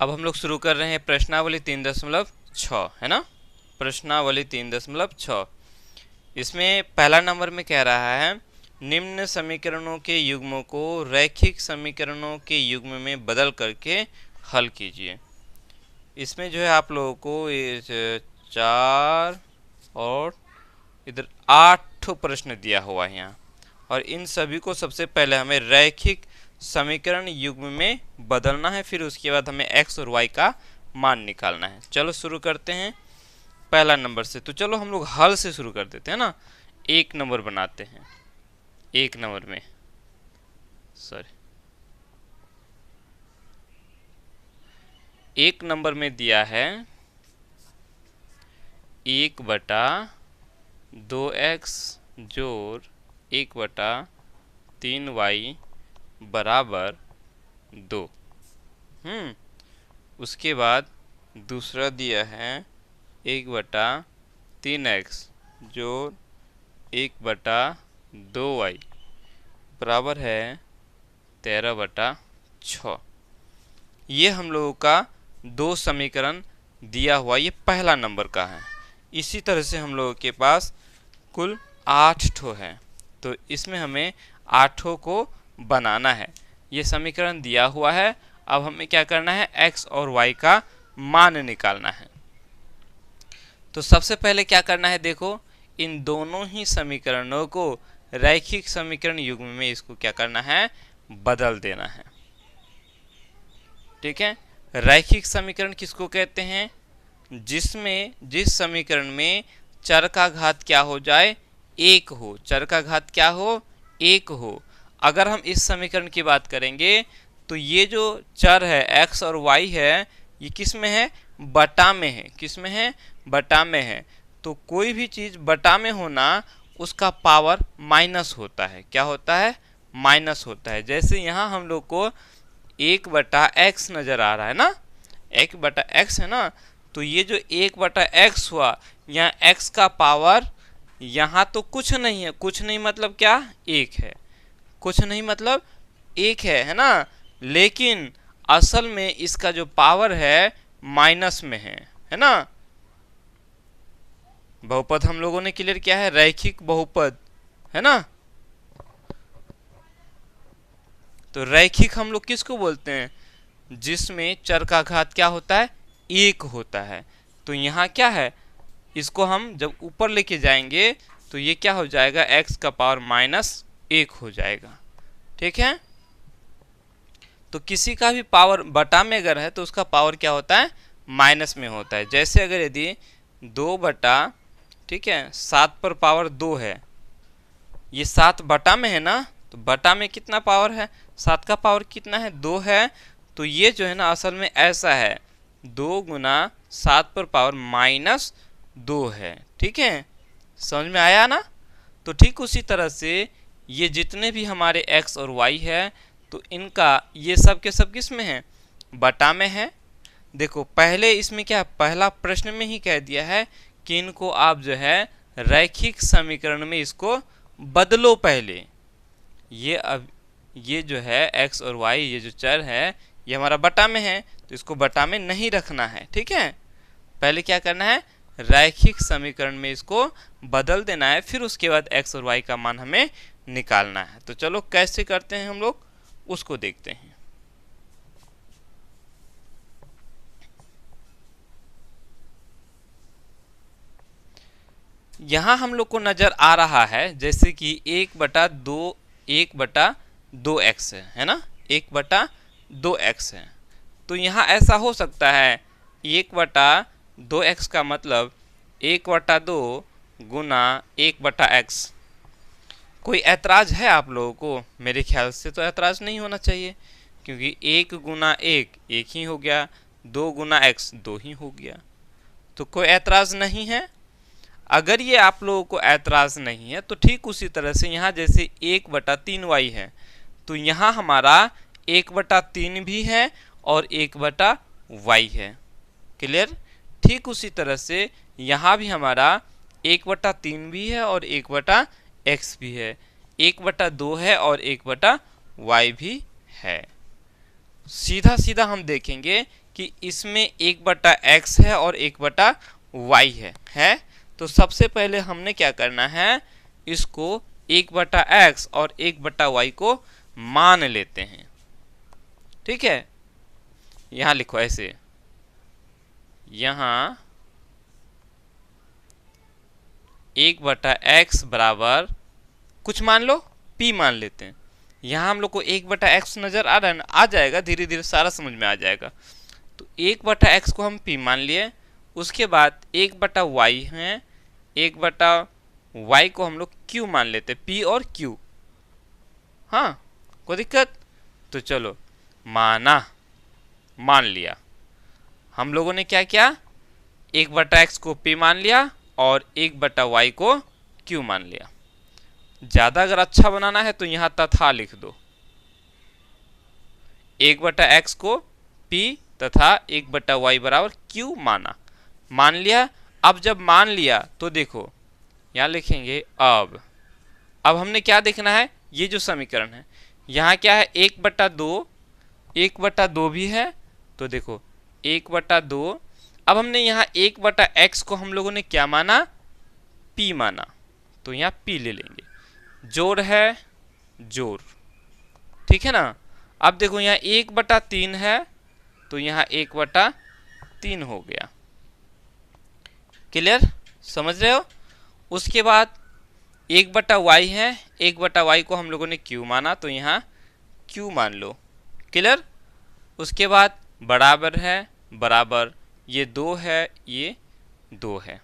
अब हम लोग शुरू कर रहे हैं प्रश्नावली 3.6, है ना। प्रश्नावली 3.6, इसमें पहला नंबर में कह रहा है निम्न समीकरणों के युग्मों को रैखिक समीकरणों के युग्म में बदल करके हल कीजिए। इसमें जो है आप लोगों को इस 4 और इधर 8 प्रश्न दिया हुआ है यहाँ, और इन सभी को सबसे पहले हमें रैखिक समीकरण युग्म में बदलना है, फिर उसके बाद हमें x और y का मान निकालना है। चलो शुरू करते हैं पहला नंबर से। तो चलो हम लोग हल से शुरू कर देते हैं ना, 1 नंबर बनाते हैं। 1 नंबर में सॉरी 1 नंबर में दिया है 1/2x जोड़ 1/3y बराबर 2। उसके बाद दूसरा दिया है 1/3x जोड़ 1/2y बराबर है 13/6। ये हम लोगों का 2 समीकरण दिया हुआ, ये पहला नंबर का है। इसी तरह से हम लोगों के पास कुल 8 ठो है, तो इसमें हमें 8 को बनाना है। ये समीकरण दिया हुआ है। अब हमें क्या करना है, x और y का मान निकालना है। तो सबसे पहले क्या करना है, देखो इन दोनों ही समीकरणों को रैखिक समीकरण युग्म में इसको क्या करना है, बदल देना है। ठीक है, रैखिक समीकरण किसको कहते हैं, जिस समीकरण में चर का घात क्या हो जाए, 1 हो। चर का घात क्या हो, 1 हो। अगर हम इस समीकरण की बात करेंगे तो ये जो चर है x और y है, ये किस में है, बटा में है। किस में है, बटा में है। तो कोई भी चीज बटा में होना उसका पावर माइनस होता है। क्या होता है, माइनस होता है। जैसे यहाँ हम लोग को 1/x नजर आ रहा है ना, 1/x है ना, तो ये जो 1/x हुआ, यहाँ x का पावर यहाँ तो कुछ नहीं है। कुछ नहीं मतलब क्या, 1 है। कुछ नहीं मतलब 1 है ना, लेकिन असल में इसका जो पावर है माइनस में है ना। बहुपद हम लोगों ने क्लियर किया है, रैखिक बहुपद, है ना। तो रैखिक हम लोग किसको बोलते हैं, जिसमें चर का घात क्या होता है, 1 होता है। तो यहाँ क्या है, इसको हम जब ऊपर लेके जाएंगे तो ये क्या हो जाएगा, x का पावर -1 हो जाएगा। ठीक है, तो किसी का भी पावर बटा में अगर है तो उसका पावर क्या होता है, माइनस में होता है। जैसे अगर यदि 2 ठीक है 7 पर पावर 2 है, ये 7 बटा में है ना, तो बटा में कितना पावर है, 7 का पावर कितना है, 2 है। तो ये जो है ना असल में ऐसा है, 2 गुना 7 पर पावर -2 है। ठीक है, समझ में आया ना। तो ठीक उसी तरह से ये जितने भी हमारे x और y है, तो इनका ये सब के सब किस में है, बटा में है। देखो पहले इसमें क्या, पहला प्रश्न में ही कह दिया है कि इनको आप जो है रैखिक समीकरण में इसको बदलो पहले। ये जो है x और y, ये जो चर है ये हमारा बटा में है, तो इसको बटा में नहीं रखना है। ठीक है, पहले क्या करना है, रैखिक समीकरण में इसको बदल देना है, फिर उसके बाद x और y का मान हमें निकालना है। तो चलो कैसे करते हैं हम लोग उसको देखते हैं। यहां हम लोग को नजर आ रहा है जैसे कि 1/2x है ना, 1/2x है। तो यहाँ ऐसा हो सकता है 1/2x का मतलब 1/2 गुना 1/x। कोई ऐतराज है आप लोगों को, मेरे ख्याल से तो ऐतराज नहीं होना चाहिए, क्योंकि 1 गुना 1 1 ही हो गया, 2 गुना x 2 ही हो गया। तो कोई ऐतराज नहीं है। अगर ये आप लोगों को ऐतराज नहीं है तो ठीक उसी तरह से यहाँ जैसे 1/3y है, तो यहाँ हमारा 1/3 भी है और 1/y है। क्लियर, ठीक उसी तरह से यहाँ भी हमारा 1/3 भी है और 1/x भी है, 1/2 है और 1/y भी है। सीधा सीधा हम देखेंगे कि इसमें 1/x है और 1/y है। तो सबसे पहले हमने क्या करना है, इसको 1/x और 1/y को मान लेते हैं। ठीक है, यहां लिखो ऐसे, यहां 1/x बराबर कुछ मान लो, p मान लेते हैं। यहां हम लोग को 1/x नजर आ रहा है ना, आ जाएगा, धीरे धीरे सारा समझ में आ जाएगा। तो 1/x को हम p मान लिए, उसके बाद 1/y है, 1/y को हम लोग q मान लेते, p और q। हाँ, कोई दिक्कत? तो चलो, मान लिया। हम लोगों ने क्या किया, 1/x को p मान लिया और 1/y को q मान लिया। ज्यादा अगर अच्छा बनाना है तो यहां तथा लिख दो, 1/x को p तथा 1/y बराबर q मान लिया। अब जब मान लिया तो देखो यहां लिखेंगे अब हमने क्या देखना है, ये जो समीकरण है यहाँ क्या है, 1/2 भी है। तो देखो 1/2, अब हमने यहाँ 1/x को हम लोगों ने क्या माना, p माना, तो यहाँ p ले लेंगे। जोड़ है जोड़, ठीक है ना। अब देखो यहाँ 1/3 है, तो यहाँ 1/3 हो गया। क्लियर, समझ रहे हो? उसके बाद 1/y है, 1/y को हम लोगों ने q माना, तो यहाँ q मान लो। क्लियर। उसके बाद बराबर है, बराबर ये 2 है, ये 2 है,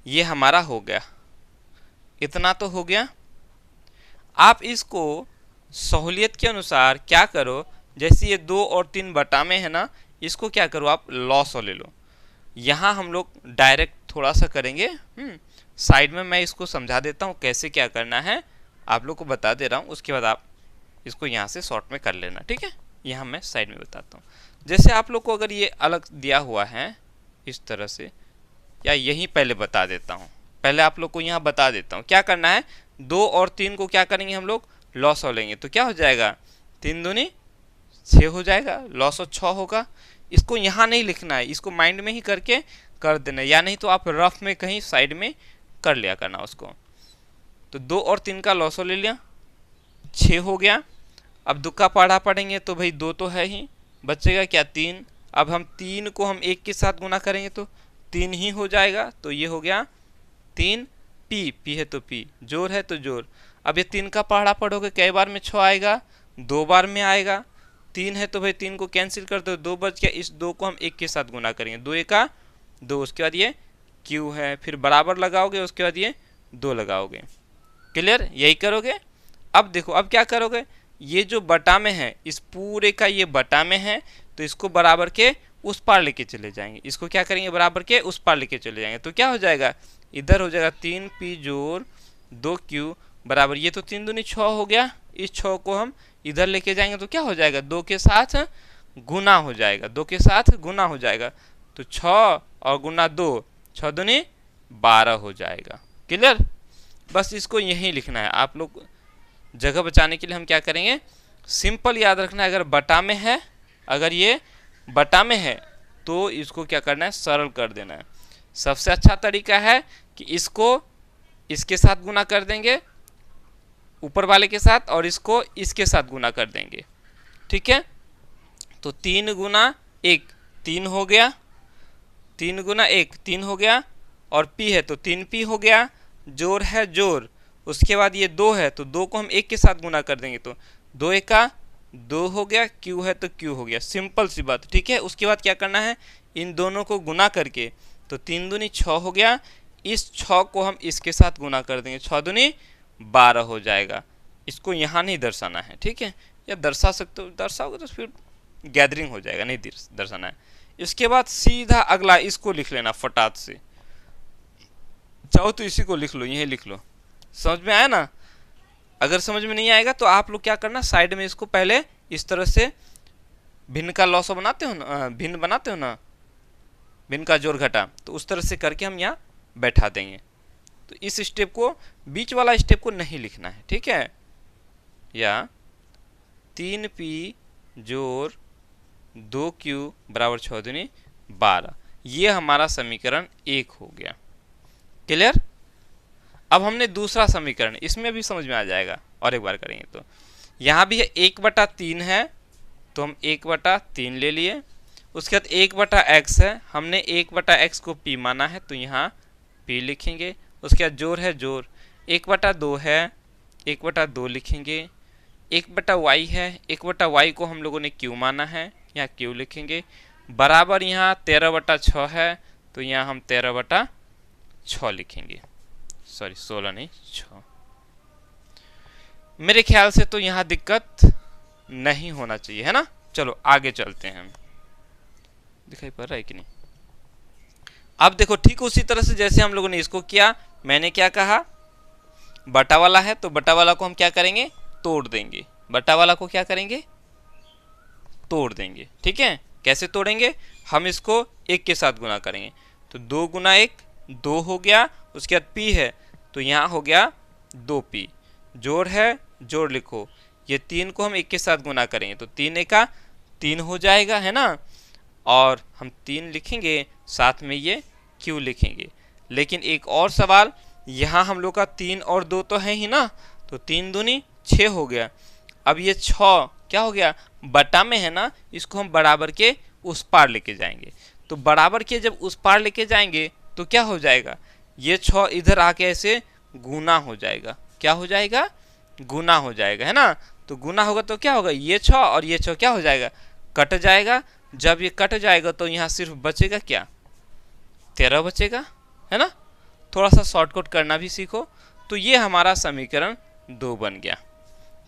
ये हमारा हो गया। इतना तो हो गया। आप इसको सहूलियत के अनुसार क्या करो, जैसे ये 2 और 3 बटा में है ना, इसको क्या करो आप लॉस ले लो। यहाँ हम लोग डायरेक्ट थोड़ा सा करेंगे, साइड में मैं इसको समझा देता हूँ कैसे क्या करना है, आप लोग को बता दे रहा हूँ। उसके बाद आप इसको यहाँ से शॉर्ट में कर लेना, ठीक है। यहाँ मैं साइड में बताता हूँ। जैसे आप लोग को अगर ये अलग दिया हुआ है इस तरह से, या यही पहले बता देता हूँ, पहले आप लोग को यहाँ बता देता हूँ क्या करना है। 2 और 3 को क्या करेंगे हम लोग, लॉस लेंगे, तो क्या हो जाएगा, 3 दूनी 6 हो जाएगा, लॉस 6 होगा। इसको यहाँ नहीं लिखना है, इसको माइंड में ही करके कर देना, या नहीं तो आप रफ में कहीं साइड में कर लिया करना उसको। तो 2 और 3 का लॉस ले लिया, 6 हो गया। अब दुक्का पढ़ा पढ़ेंगे तो भाई 2 तो है ही, बचेगा क्या, 3। अब हम 3 को हम 1 के साथ गुना करेंगे तो 3 ही हो जाएगा, तो ये हो गया 3। p है तो p, जोड़ है तो जोड़। अब ये 3 का पहाड़ा पढ़ोगे कई बार में 6 आएगा, 2 बार में आएगा। 3 है तो भाई 3 को कैंसिल कर दो, 2 बच गया। इस 2 को हम 1 के साथ गुना करेंगे, 2 एका 2, उसके बाद ये q है, फिर बराबर लगाओगे, उसके बाद ये 2 लगाओगे। क्लियर, यही करोगे। अब देखो अब क्या करोगे, ये जो बटा में है, इस पूरे का ये बटा में है, तो इसको बराबर के उस पार लेके चले जाएंगे। इसको क्या करेंगे, बराबर के उस पार लेके चले जाएंगे, तो क्या हो जाएगा, इधर हो जाएगा 3p जोड़ 2q बराबर, ये तो 3 दूनी 6 हो गया। इस 6 को हम इधर लेके जाएंगे तो क्या हो जाएगा, 2 के साथ गुना हो जाएगा, 2 के साथ गुना हो जाएगा, तो 6 और गुना 2, 6 दूनी 12 हो जाएगा। क्लियर, बस इसको यही लिखना है। आप लोग जगह बचाने के लिए हम क्या करेंगे, सिंपल याद रखना है, अगर बटा में है, अगर ये बटा में है तो इसको क्या करना है, सरल कर देना है। सबसे अच्छा तरीका है कि इसको इसके साथ गुना कर देंगे, ऊपर वाले के साथ, और इसको इसके साथ गुना कर देंगे, ठीक है। तो 3 गुना 1 3 हो गया, 3 गुना 1 3 हो गया, और p है तो 3p हो गया, जोड़ है जोड़। उसके बाद ये 2 है तो 2 को हम 1 के साथ गुना कर देंगे, तो 2 एका 2 हो गया, q है तो q हो गया, सिंपल सी बात, ठीक है। उसके बाद क्या करना है, इन दोनों को गुना करके, तो 3 दूनी 6 हो गया, इस 6 को हम इसके साथ गुना कर देंगे, 6 दूनी 12 हो जाएगा। इसको यहाँ नहीं दर्शाना है, ठीक है, या दर्शा सकते हो, दर्शाओगे तो फिर गैदरिंग हो जाएगा, नहीं दर्शाना है। इसके बाद सीधा अगला इसको लिख लेना फटाक से, चाहो तो इसी को लिख लो, यही लिख लो। समझ में आया ना? अगर समझ में नहीं आएगा तो आप लोग क्या करना, साइड में इसको पहले इस तरह से भिन्न का लॉस बनाते हो ना, भिन्न बनाते हो ना, भिन्न का जोड़ घटा, तो उस तरह से करके हम यहाँ बैठा देंगे। तो इस स्टेप को, बीच वाला स्टेप को नहीं लिखना है, ठीक है। या 3p जोड़ 2q बराबर 6 दूनी 12। ये हमारा समीकरण 1 हो गया। क्लियर। अब हमने दूसरा समीकरण, इसमें भी समझ में आ जाएगा और एक बार करेंगे तो यहाँ भी 1/3 है, तो हम 1/3 ले लिए। उसके बाद 1/x है, हमने 1/x को p माना है तो यहाँ p लिखेंगे। उसके बाद जोड़ है जोड़, 1/2 है, 1/2 लिखेंगे। 1/y है, 1/y को हम लोगों ने q माना है, यहाँ q लिखेंगे। बराबर यहाँ 13/6 है, तो यहाँ हम 13/6 लिखेंगे। सॉरी 16 नहीं 6। मेरे ख्याल से तो यहाँ दिक्कत नहीं होना चाहिए, है ना। चलो आगे चलते हैं। दिखाई पड़ रहा है कि नहीं। अब देखो ठीक उसी तरह से जैसे हम लोगों ने इसको किया, मैंने क्या कहा, बटा वाला है तो बटा वाला को हम क्या करेंगे, तोड़ देंगे। बटा वाला को क्या करेंगे, तोड़ देंगे। ठीक है, कैसे तोड़ेंगे, हम इसको 1 के साथ गुना करेंगे, तो 2 गुना 1 2 हो गया। उसके बाद p है तो यहाँ हो गया 2p। जोड़ है जोड़ लिखो, ये 3 को हम 1 के साथ गुना करेंगे तो 3 एका 3 हो जाएगा, है ना। और हम 3 लिखेंगे, साथ में ये q लिखेंगे। लेकिन एक और सवाल, यहाँ हम लोग का 3 और 2 तो है ही ना, तो 3 दूनी 6 हो गया। अब ये 6 क्या हो गया, बटा में है ना, इसको हम बराबर के उस पार लेके जाएंगे। तो बराबर के जब उस पार लेके जाएंगे तो क्या हो जाएगा, ये 6 इधर आके ऐसे गुना हो जाएगा। क्या हो जाएगा, गुना हो जाएगा, है ना। तो गुना होगा तो क्या होगा, ये 6 और ये 6 क्या हो जाएगा, कट जाएगा। जब ये कट जाएगा तो यहाँ सिर्फ बचेगा क्या, 13 बचेगा, है ना। थोड़ा सा शॉर्टकट करना भी सीखो। तो ये हमारा समीकरण 2 बन गया।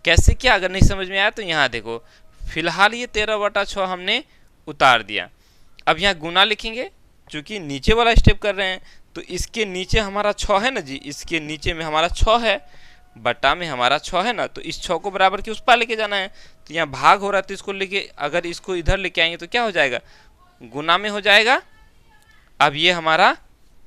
कैसे क्या, अगर नहीं समझ में आया तो यहाँ देखो, फिलहाल ये 13/6 हमने उतार दिया। अब यहाँ गुना लिखेंगे, चूंकि नीचे वाला स्टेप कर रहे हैं तो इसके नीचे हमारा 6 है ना जी, इसके नीचे में हमारा 6 है, बटा में हमारा 6 है ना, तो इस 6 को बराबर के उस पार लेके जाना है। तो यहाँ भाग हो रहा है तो इसको लेके, अगर इसको इधर लेके आएंगे तो क्या हो जाएगा, गुना में हो जाएगा। अब ये हमारा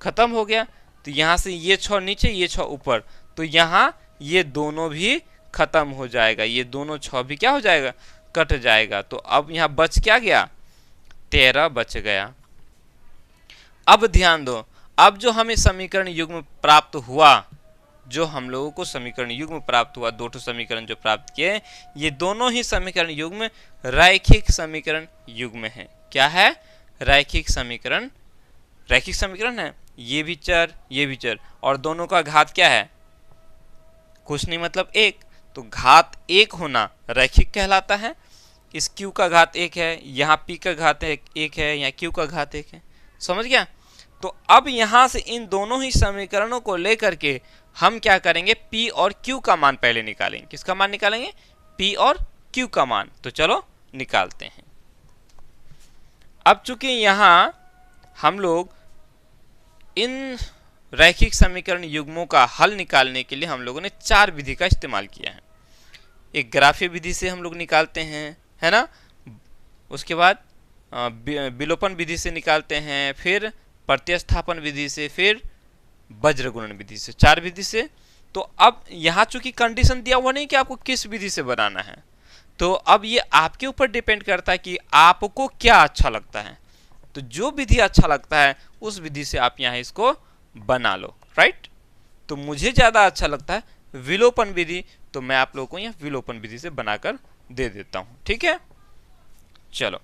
खत्म हो गया, तो यहाँ से ये 6 नीचे ये 6 ऊपर, तो यहाँ ये दोनों भी खत्म हो जाएगा, ये दोनों 6 भी क्या हो जाएगा, कट जाएगा। तो अब यहाँ बच क्या गया, 13 बच गया। अब ध्यान दो, अब जो हमें समीकरण युग्म प्राप्त हुआ, जो हम लोगों को समीकरण युग्म प्राप्त हुआ, 2 समीकरण जो प्राप्त किए, ये दोनों ही समीकरण युग्म रैखिक समीकरण युग्म है। क्या है, रैखिक समीकरण, रैखिक समीकरण है। ये भी चर ये भी चर, और दोनों का घात क्या है, कुछ नहीं मतलब 1, तो घात 1 होना रैखिक कहलाता है। इस q का घात 1 है, यहाँ p का घात 1 है, यहाँ q का घात 1 है। समझ गया। तो अब यहाँ से इन दोनों ही समीकरणों को लेकर के हम क्या करेंगे, p और q का मान पहले निकालेंगे। किसका मान निकालेंगे, p और q का मान। तो चलो निकालते हैं। अब चूंकि यहाँ हम लोग इन रैखिक समीकरण युग्मों का हल निकालने के लिए हम लोगों ने 4 विधि का इस्तेमाल किया है। एक ग्राफीय विधि से हम लोग निकालते हैं, है ना। उसके बाद विलोपन विधि से निकालते हैं, फिर प्रतिस्थापन विधि से, फिर वज्र गुणन विधि से, 4 विधि से। तो अब यहाँ चूंकि कंडीशन दिया हुआ नहीं कि आपको किस विधि से बनाना है, तो अब ये आपके ऊपर डिपेंड करता है कि आपको क्या अच्छा लगता है। तो जो विधि अच्छा लगता है उस विधि से आप यहाँ इसको बना लो, राइट। तो मुझे ज़्यादा अच्छा लगता है विलोपन विधि, तो मैं आप लोगों को यहाँ विलोपन विधि से बनाकर दे देता हूँ। ठीक है, चलो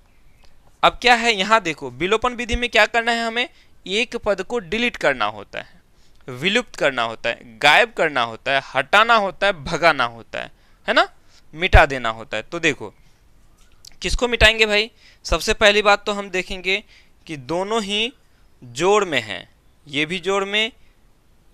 अब क्या है, यहाँ देखो विलोपन विधि में क्या करना है, हमें एक पद को डिलीट करना होता है, विलुप्त करना होता है, गायब करना होता है, हटाना होता है, भगाना होता है ना, मिटा देना होता है। तो देखो किसको मिटाएंगे भाई, सबसे पहली बात तो हम देखेंगे कि दोनों ही जोड़ में हैं, ये भी जोड़ में,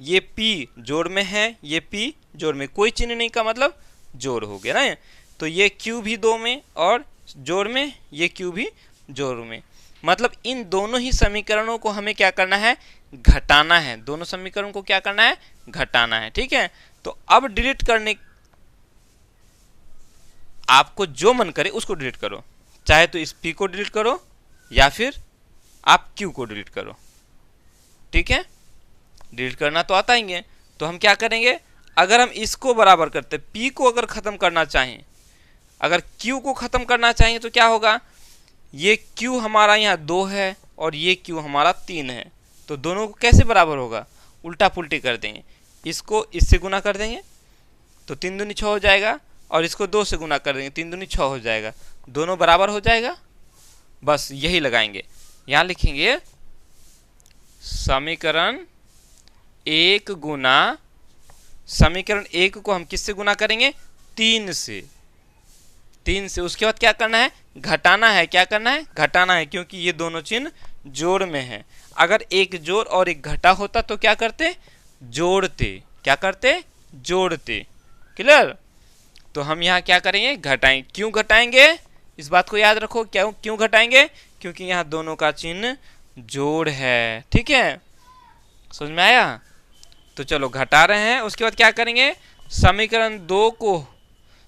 ये p जोड़ में है, ये p जोड़ में, कोई चिन्ह नहीं का मतलब जोड़ हो गया ना। तो ये q भी 2 में और जोड़ में, ये q भी जोड़ में, मतलब इन दोनों ही समीकरणों को हमें क्या करना है, घटाना है। दोनों समीकरणों को क्या करना है, घटाना है। ठीक है, तो अब डिलीट करने, आपको जो मन करे उसको डिलीट करो, चाहे तो इस p को डिलीट करो या फिर आप q को डिलीट करो। ठीक है, डिलीट करना तो आता ही है। तो हम क्या करेंगे, अगर हम इसको बराबर करते, p को अगर खत्म करना चाहें अगर q को ख़त्म करना चाहिए तो क्या होगा, ये q हमारा यहाँ 2 है और ये q हमारा 3 है, तो दोनों को कैसे बराबर होगा, उल्टा पुल्टी कर देंगे, इसको इससे गुना कर देंगे तो 3 दूनी 6 हो जाएगा, और इसको 2 से गुना कर देंगे 3 दूनी 6 हो जाएगा, दोनों बराबर हो जाएगा। बस यही लगाएंगे, यहाँ लिखेंगे समीकरण 1 गुना, समीकरण 1 को हम किससे गुना करेंगे, 3 से, 3 से। उसके बाद क्या करना है, घटाना है, क्या करना है, घटाना है, क्योंकि ये दोनों चिन्ह जोड़ में है। अगर एक जोड़ और एक घटा होता तो क्या करते, जोड़ते, क्या करते, जोड़ते। क्लियर। तो हम यहाँ क्या करेंगे, घटाएंगे। क्यों घटाएंगे, इस बात को याद रखो, क्यों क्यों घटाएंगे, क्योंकि यहाँ दोनों का चिन्ह जोड़ है। ठीक है, समझ में आया। तो चलो घटा रहे हैं, उसके बाद क्या करेंगे, समीकरण 2 को,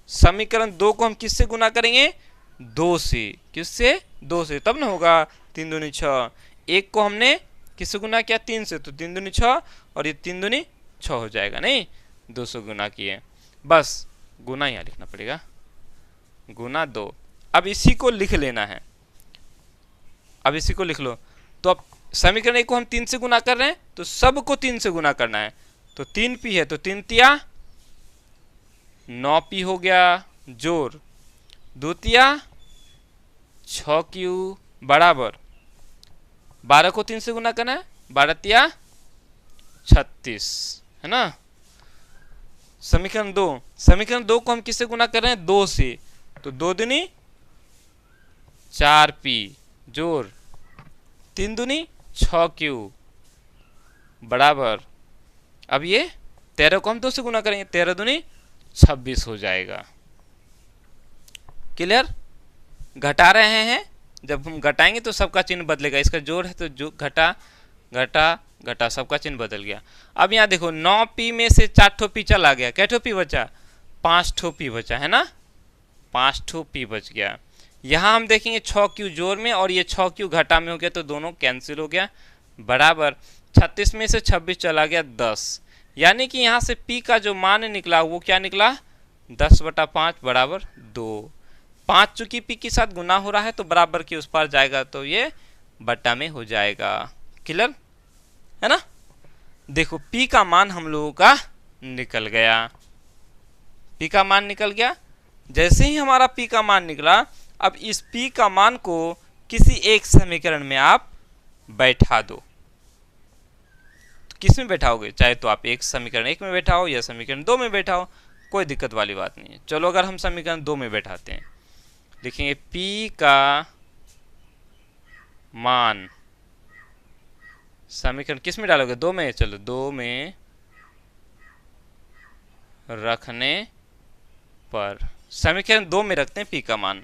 समीकरण 2 को हम किससे गुना करेंगे, 2 से। किससे, 2 से, तब ना होगा 3 दूनी 6। 1 को हमने किससे गुना किया, 3 से, तो 3 दूनी 6 और ये 3 दूनी 6 हो जाएगा, नहीं 200 गुना किए, बस गुना यहाँ लिखना पड़ेगा, गुना 2। अब इसी को लिख लेना है, अब इसी को लिख लो। तो अब समीकरण 1 को हम 3 से गुना कर रहे हैं तो सबको 3 से गुना करना है, तो 3p है तो 3 तिया 9p हो गया, जोर 2 तिया 6q बराबर 12 को 3 से गुना करना है, 12 तिया 36, है ना। समीकरण 2, समीकरण 2 को हम किससे गुना कर रहे हैं, 2 से, तो 2 दूनी 4p जोर 3 दूनी 6q बराबर, अब ये 13 को हम 2 से गुना करेंगे, 13 दूनी 26 हो जाएगा। क्लियर। घटा रहे हैं, जब हम घटाएंगे तो सबका चिन्ह बदलेगा, इसका जोड़ है तो जो घटा घटा घटा सबका चिन्ह बदल गया। अब यहाँ देखो 9p में से 4 ठो p चला गया, कै ठो p बचा, 5 ठो p बचा, है ना, 5 ठो p बच गया। यहाँ हम देखेंगे 6q जोड़ में और ये 6q घटा में हो गया, तो दोनों कैंसिल हो गया, बराबर 36 में से 26 चला गया 10, यानी कि यहाँ से p का जो मान निकला वो क्या निकला, 10/5 बराबर 2। 5 चूंकि p के साथ गुना हो रहा है तो बराबर के उस पार जाएगा, तो ये बट्टा में हो जाएगा। क्लियर है ना। देखो p का मान हम लोगों का निकल गया, p का मान निकल गया। जैसे ही हमारा p का मान निकला, अब इस p का मान को किसी एक समीकरण में आप बैठा दो। तो किस में बैठाओगे, चाहे तो आप एक समीकरण 1 में बैठाओ या समीकरण 2 में बैठाओ, कोई दिक्कत वाली बात नहीं है। चलो अगर हम समीकरण 2 में बैठाते हैं, लिखेंगे p का मान, समीकरण किस में डालोगे, 2 में, चलो 2 में रखने पर, समीकरण 2 में रखते हैं p का मान।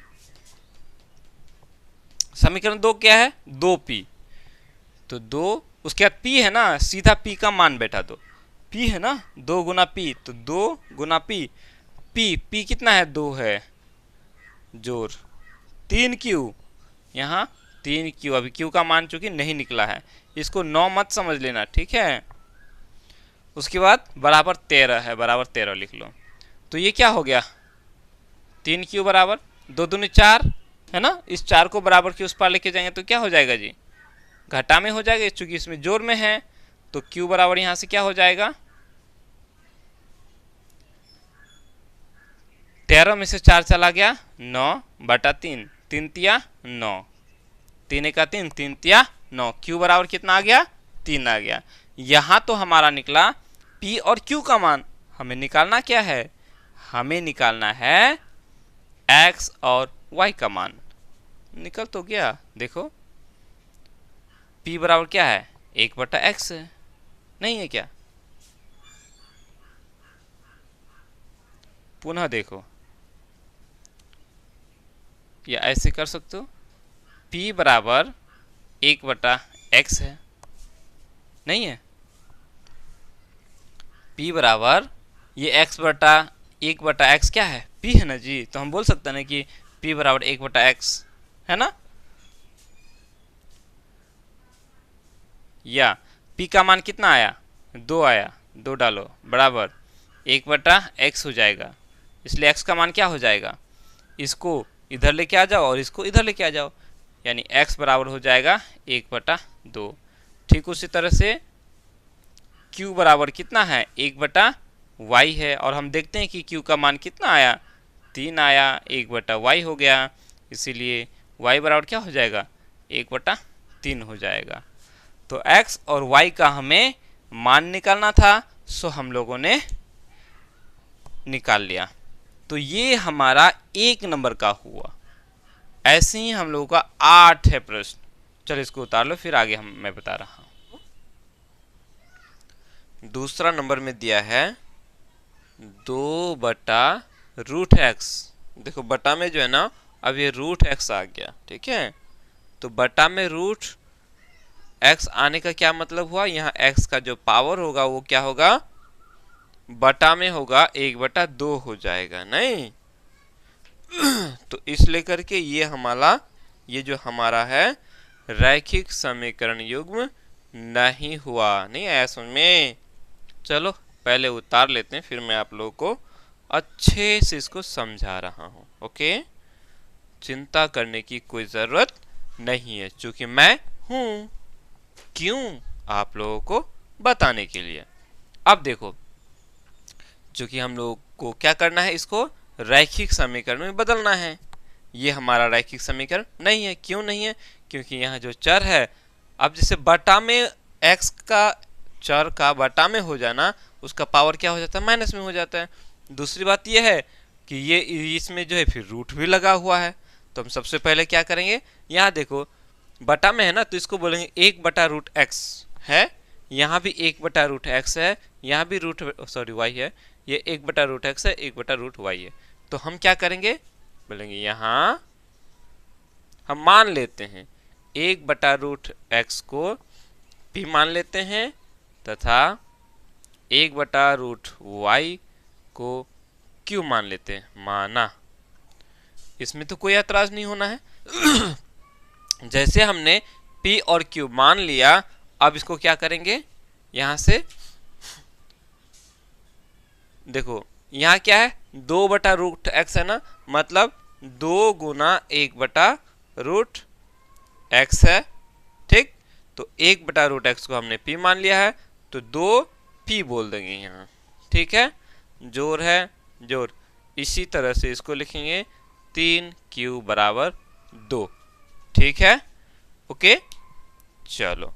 समीकरण 2 क्या है, 2p, तो 2 उसके बाद p है ना, सीधा p का मान बैठा दो, p है ना, 2 गुना p, तो 2 गुना p, p कितना है, 2 है, जोर 3q, यहाँ 3q, अभी q का मान चूंकि नहीं निकला है, इसको 9 मत समझ लेना, ठीक है। उसके बाद बराबर 13 है, बराबर 13 लिख लो। तो ये क्या हो गया, 3q बराबर 2 दूनी 4, है ना, इस 4 को बराबर के उस पार लेके जाएंगे तो क्या हो जाएगा जी, घटा में हो जाएगा, चूंकि इसमें जोड़ में है, तो q बराबर यहाँ से क्या हो जाएगा, 13 में से 4 चला गया 9/3, 3 तिया 9, 3 एका 3, 3 तिया 9, q बराबर कितना आ गया, 3 आ गया। यहाँ तो हमारा निकला p और q का मान, हमें निकालना क्या है, हमें निकालना है x और y का मान। निकल तो गया, देखो p बराबर क्या है, 1/x है, नहीं है क्या, पुनः देखो, या ऐसे कर सकते हो, p बराबर 1/x है, नहीं है, p बराबर ये 1/x क्या है, p है ना जी, तो हम बोल सकते हैं ना कि p बराबर 1/x है ना, या p का मान कितना आया, 2 आया, 2 डालो बराबर 1/x हो जाएगा, इसलिए x का मान क्या हो जाएगा, इसको इधर लेके आ जाओ और इसको इधर लेके आ जाओ, यानी x बराबर हो जाएगा 1/2। ठीक उसी तरह से q बराबर कितना है 1/y है, और हम देखते हैं कि q का मान कितना आया 3 आया, 1/y हो गया, इसीलिए y बराबर क्या हो जाएगा 1/3 हो जाएगा। तो x और y का हमें मान निकालना था, सो हम लोगों ने निकाल लिया। तो ये हमारा 1 नंबर का हुआ। ऐसे ही हम लोगों का 8 है प्रश्न। चलो इसको उतार लो, फिर आगे मैं बता रहा हूं। दूसरा नंबर में दिया है 2/√x। देखो बटा में जो है ना, अब ये √x आ गया, ठीक है। तो बटा में √x आने का क्या मतलब हुआ, यहाँ x का जो पावर होगा वो क्या होगा, बटा में होगा 1/2 हो जाएगा, नहीं। तो इसलिए करके ये जो हमारा है रैखिक समीकरण युग्म नहीं हुआ। नहीं आया समझ में। चलो पहले उतार लेते हैं, फिर मैं आप लोगों को अच्छे से इसको समझा रहा हूं। ओके, चिंता करने की कोई जरूरत नहीं है, क्योंकि मैं हूं। क्यों, आप लोगों को बताने के लिए। अब देखो, क्योंकि हम लोगों को क्या करना है, इसको रैखिक समीकरण में बदलना है। ये हमारा रैखिक समीकरण नहीं है। क्यों नहीं है, क्योंकि यहाँ जो चर है, अब जैसे बटा में x का चर का बटा में हो जाना, उसका पावर क्या हो जाता है, माइनस में हो जाता है। दूसरी बात यह है कि ये इसमें जो है फिर रूट भी लगा हुआ है। तो हम सबसे पहले क्या करेंगे, यहाँ देखो बटा में है ना, तो इसको बोलेंगे 1/√x है, यहाँ भी 1/√x है, यहाँ भी y है, ये 1/√x है, 1/√y है। तो हम क्या करेंगे, बोलेंगे यहाँ हम मान लेते हैं 1/√x को p मान लेते हैं, तथा 1/√y को q मान लेते हैं। माना, इसमें तो कोई ऐतराज नहीं होना है। जैसे हमने p और q मान लिया, अब इसको क्या करेंगे, यहां से देखो यहाँ क्या है 2/√x है ना, मतलब 2 गुना 1/√x है, ठीक। तो 1/√x को हमने p मान लिया है, तो 2p बोल देंगे यहाँ, ठीक है। जोड़ है जोड़, इसी तरह से इसको लिखेंगे 3q बराबर 2, ठीक है। ओके, चलो।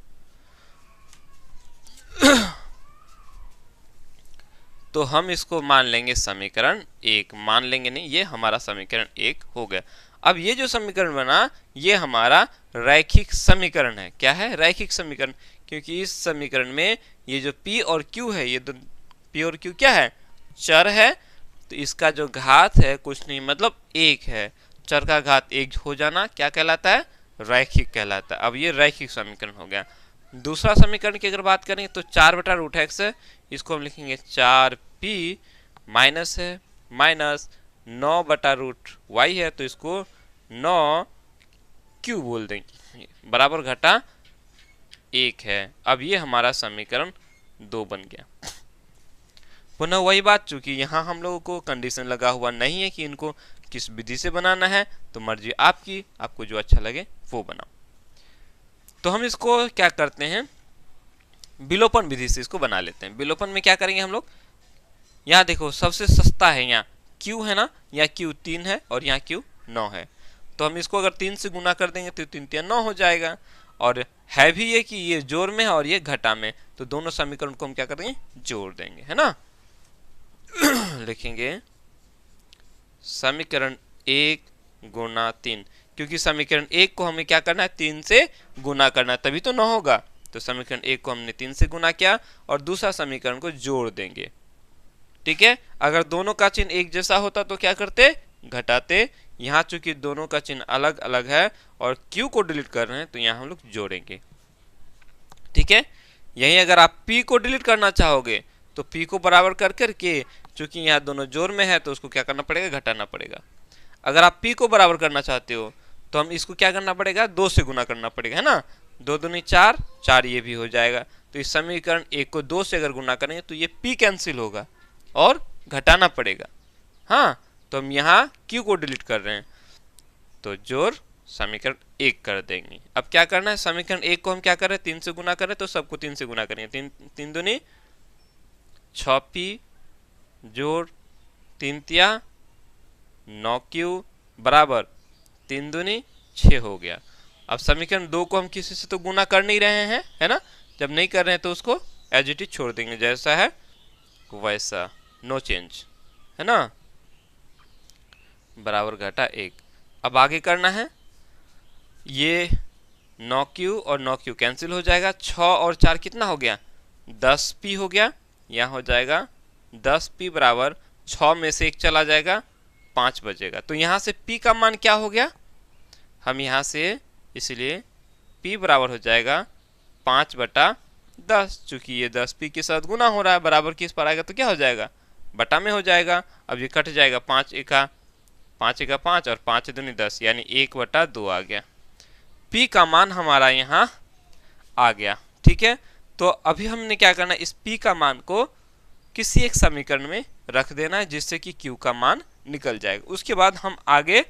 तो हम इसको मान लेंगे समीकरण 1, मान लेंगे नहीं, ये हमारा समीकरण 1 हो गया। अब ये जो समीकरण बना, ये हमारा रैखिक समीकरण है। क्या है, रैखिक समीकरण, क्योंकि इस समीकरण में ये जो p और q है, ये दो p और q क्या है, चर है। तो इसका जो घात है कुछ नहीं, मतलब 1 है। चर का घात 1 हो जाना क्या कहलाता है, रैखिक कहलाता है। अब ये रैखिक समीकरण हो गया। दूसरा समीकरण की अगर बात करें तो 4/√x है, इसको हम लिखेंगे 4p माइनस है माइनस 9/√y है, तो इसको 9q बोल देंगे, बराबर घटा 1 है। अब ये हमारा समीकरण 2 बन गया। पुनः वही बात, चूंकि यहाँ हम लोगों को कंडीशन लगा हुआ नहीं है कि इनको किस विधि से बनाना है, तो मर्जी आपकी, आपको जो अच्छा लगे वो बनाओ। तो हम इसको क्या करते हैं, विलोपन विधि से इसको बना लेते हैं। विलोपन में क्या करेंगे हम लोग, यहाँ देखो सबसे सस्ता है, यहाँ q है ना, यहाँ q 3 है और यहाँ q 9 है। तो हम इसको अगर 3 से गुना कर देंगे तो 3 3 9 हो जाएगा। और है भी ये कि ये जोड़ में है और ये घटा में, तो दोनों समीकरण को हम क्या करेंगे, जोड़ देंगे, है ना। लिखेंगे समीकरण 1 गुना 3, क्योंकि समीकरण 1 को हमें क्या करना है, 3 से गुना करना है, तभी तो 9 होगा। तो समीकरण 1 को हमने 3 से गुना किया और दूसरा समीकरण को जोड़ देंगे, ठीक है। अगर दोनों का चिन्ह एक जैसा होता तो क्या करते, घटाते। यहाँ चूंकि दोनों का चिन्ह अलग अलग है और q को डिलीट कर रहे हैं, तो यहाँ हम लोग जोड़ेंगे, ठीक है। यही अगर आप p को डिलीट करना चाहोगे तो p को बराबर कर करके, चूंकि यहाँ दोनों जोड़ में है तो उसको क्या करना पड़ेगा, घटाना पड़ेगा। अगर आप p को बराबर करना चाहते हो तो हम इसको क्या करना पड़ेगा, 2 से गुना करना पड़ेगा, है ना। 2 दूनी 4, 4 ये भी हो जाएगा। तो इस समीकरण 1 को 2 से अगर गुना करेंगे तो ये p कैंसिल होगा और घटाना पड़ेगा। हाँ, तो हम यहाँ क्यू को डिलीट कर रहे हैं, तो जोड़ समीकरण 1 कर देंगे। अब क्या करना है, समीकरण 1 को हम क्या कर रहे हैं, 3 से गुना कर रहे हैं, तो सबको 3 से गुना करेंगे। 3 दूनी 6p जोड़ 3 तिया 9q बराबर 3 दूनी 6 हो गया। अब समीकरण 2 को हम किसी से तो गुना कर नहीं रहे हैं, है ना। जब नहीं कर रहे हैं तो उसको एज इट इज छोड़ देंगे, जैसा है वैसा, नो चेंज, है ना, बराबर घटा 1। अब आगे करना है, ये 9q और 9q कैंसिल हो जाएगा, 6 और 4 कितना हो गया, 10p हो गया। यहाँ हो जाएगा 10p बराबर 6 में से 1 चला जाएगा, 5 बचेगा। तो यहाँ से p का मान क्या हो गया, हम यहाँ से इसलिए p बराबर हो जाएगा 5/10, चूंकि ये 10p के साथ गुना हो रहा है, बराबर किस पर आएगा तो क्या हो जाएगा, बटा में हो जाएगा। अब ये कट जाएगा, 5 एका 5 और 5 दूनी 10, यानी 1/2 आ गया। p का मान हमारा यहाँ आ गया, ठीक है। तो अभी हमने क्या करना है, इस p का मान को किसी एक समीकरण में रख देना है, जिससे कि q का मान निकल जाएगा। उसके बाद हम आगे